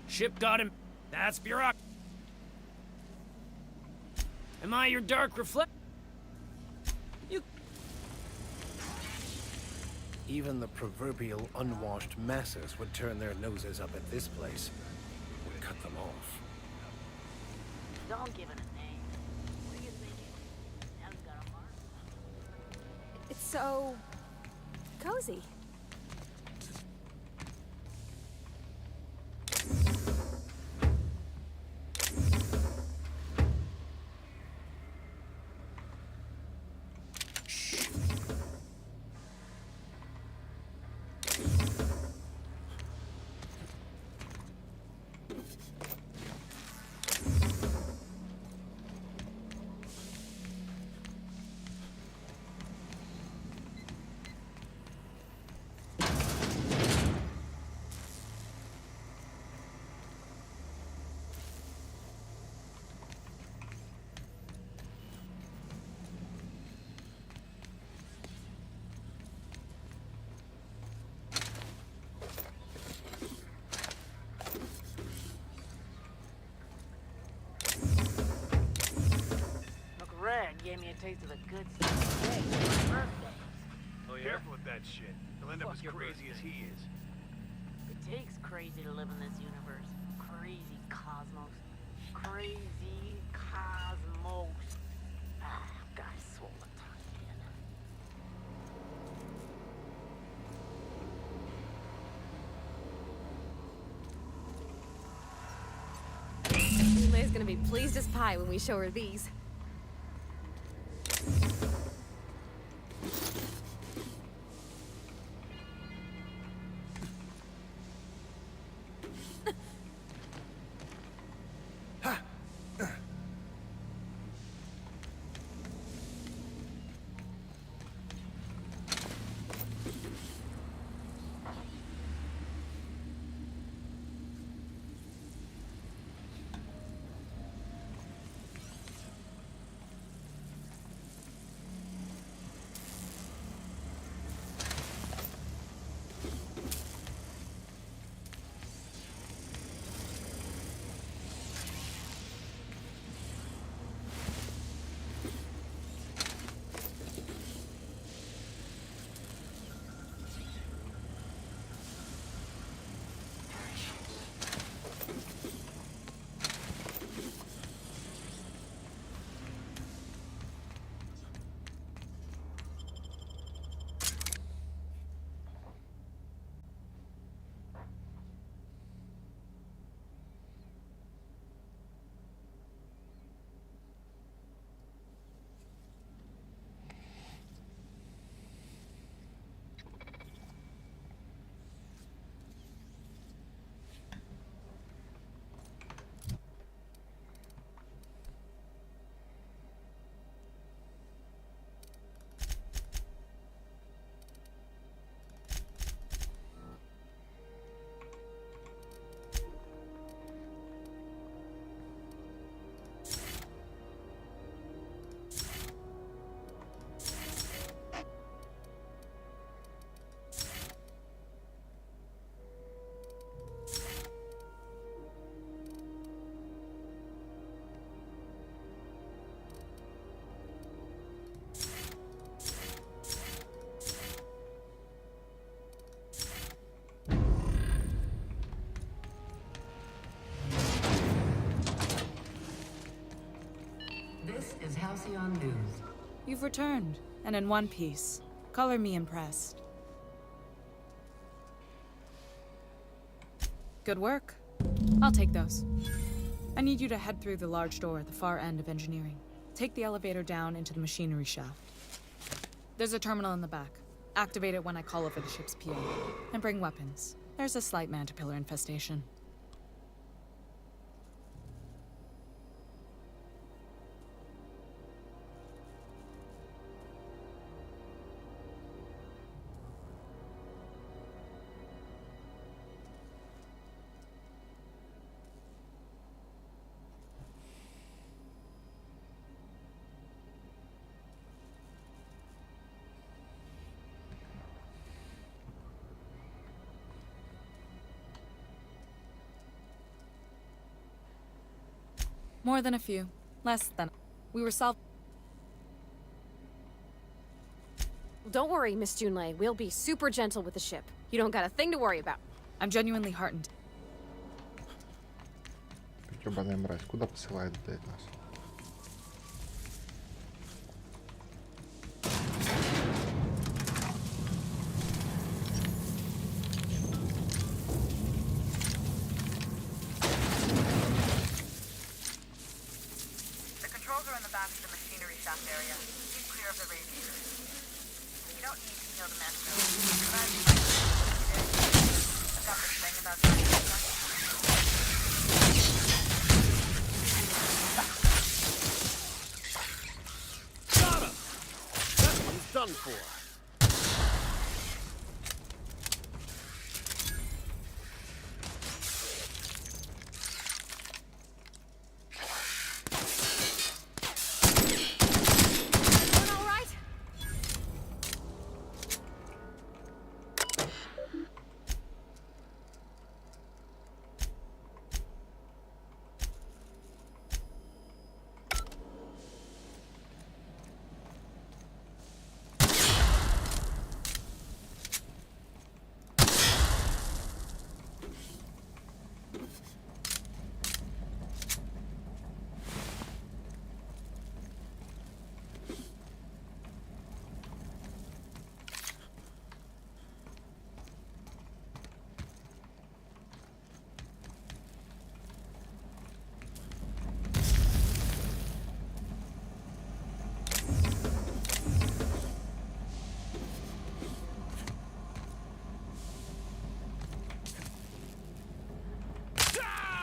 Ship got him. That's bureaucracy. Am I your dark reflect? You... Even the proverbial unwashed masses would turn their noses up at this place. Would cut them off. Don't give it a name. What do you think? Hasn't got a mark? It's so... cozy. Gave me a taste of the good stuff today for my birthday. Oh, yeah? Careful with that shit. He'll end up as crazy as he is. It takes crazy to live in this universe. Crazy cosmos. Crazy cosmos. Ah, got a swollen tongue again. Leia's gonna be pleased as pie when we show her these. Halcyon News. You've returned, and in one piece. Color me impressed. Good work. I'll take those. I need you to head through the large door at the far end of engineering. Take the elevator down into the machinery shaft. There's a terminal in the back. Activate it when I call over the ship's PA. And bring weapons. There's a slight mantipillar infestation. More than a few. Less than. We were Don't worry, Miss Junlei. We'll be super gentle with the ship. You don't got a thing to worry about. I'm genuinely heartened. Ёбаная мразь, куда посылает, блядь, нас? The controls are in the back of the machinery shaft area. Keep clear of the radiators. You don't need to kill the master. I've got this thing about Got him! That one's done for.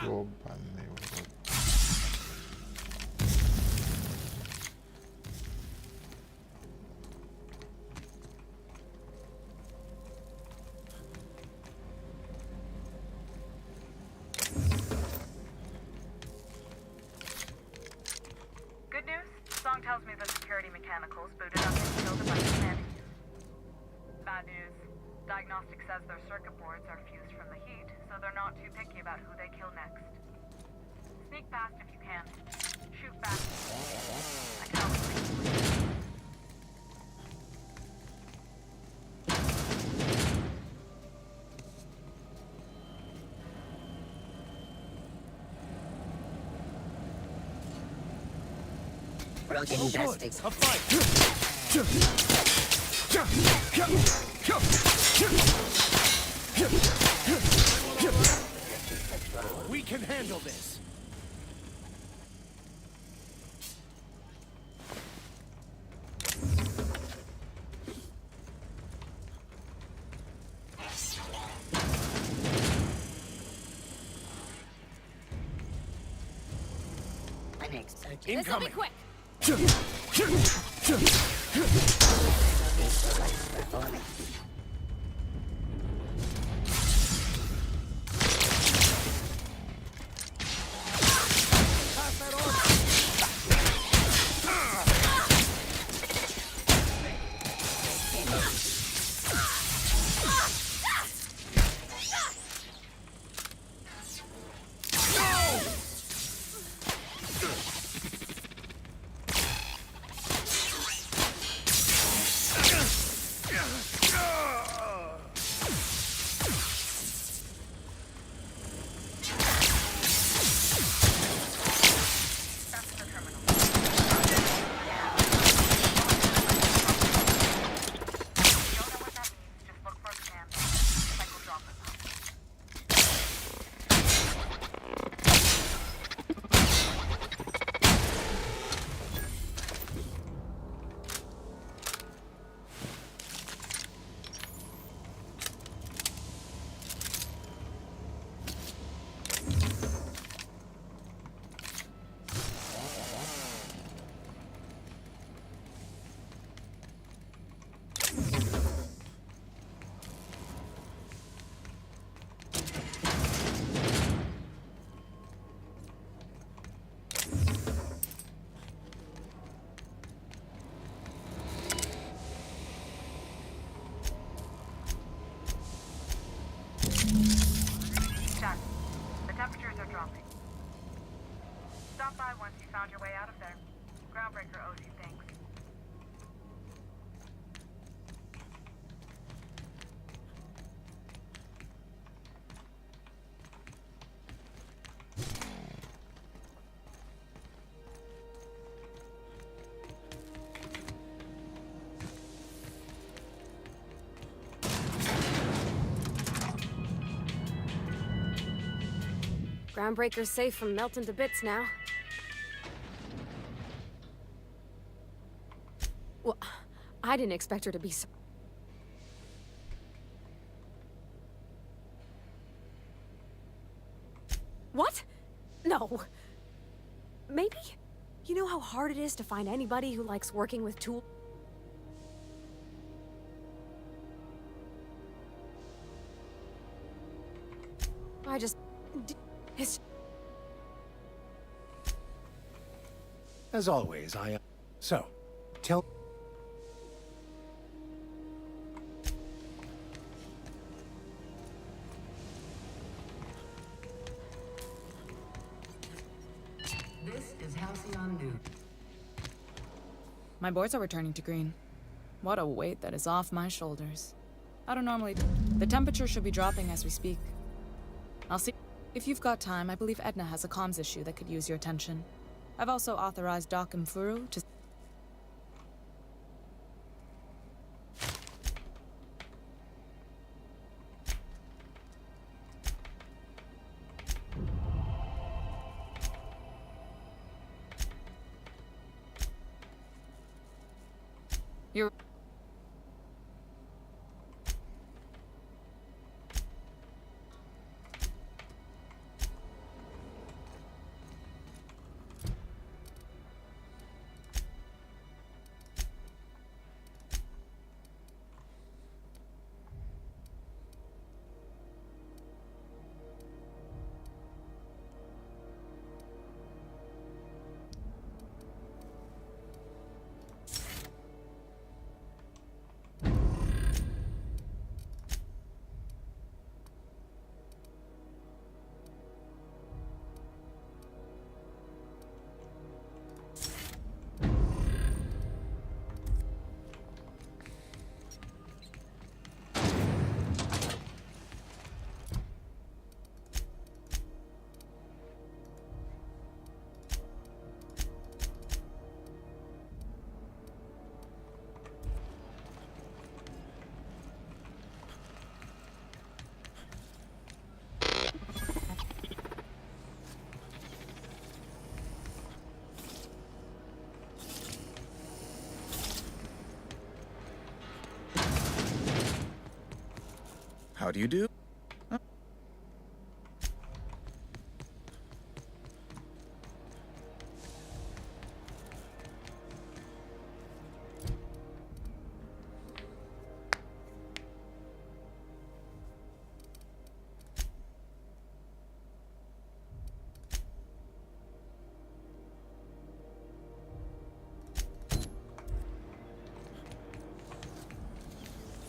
Ёбаный в рот. Good news? Song tells me the security mechanicals booted up and killed a bunch of enemies. Bad news. Diagnostic says their circuit boards are fused from the heat, so they're not too picky about who they kill next. Sneak past if you can. Shoot back. I can always make you leave. Broken justice. A fight! We can handle this. This'll be quick. shopping. Stop by once you found your way out of there. Groundbreaker owes you thanks. Groundbreaker's safe from melting to bits now. Well, I didn't expect her to be so... What? No. Maybe? You know how hard it is to find anybody who likes working with tools? I just... It's... As always, So, tell... This is Halcyon News. My boards are returning to green. What a weight that is off my shoulders. I don't normally... The temperature should be dropping as we speak. I'll see... If you've got time, I believe Edna has a comms issue that could use your attention. I've also authorized Doc and Furu to... You're... How do you do?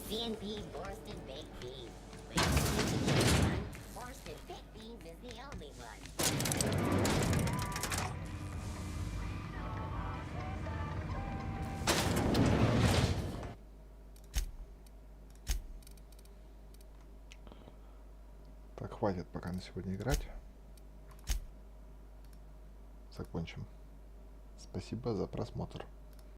CNP Borsted Baked Beans. Borsted Baked Beans is the only one. Так, хватит пока на сегодня играть. Закончим. Спасибо за просмотр.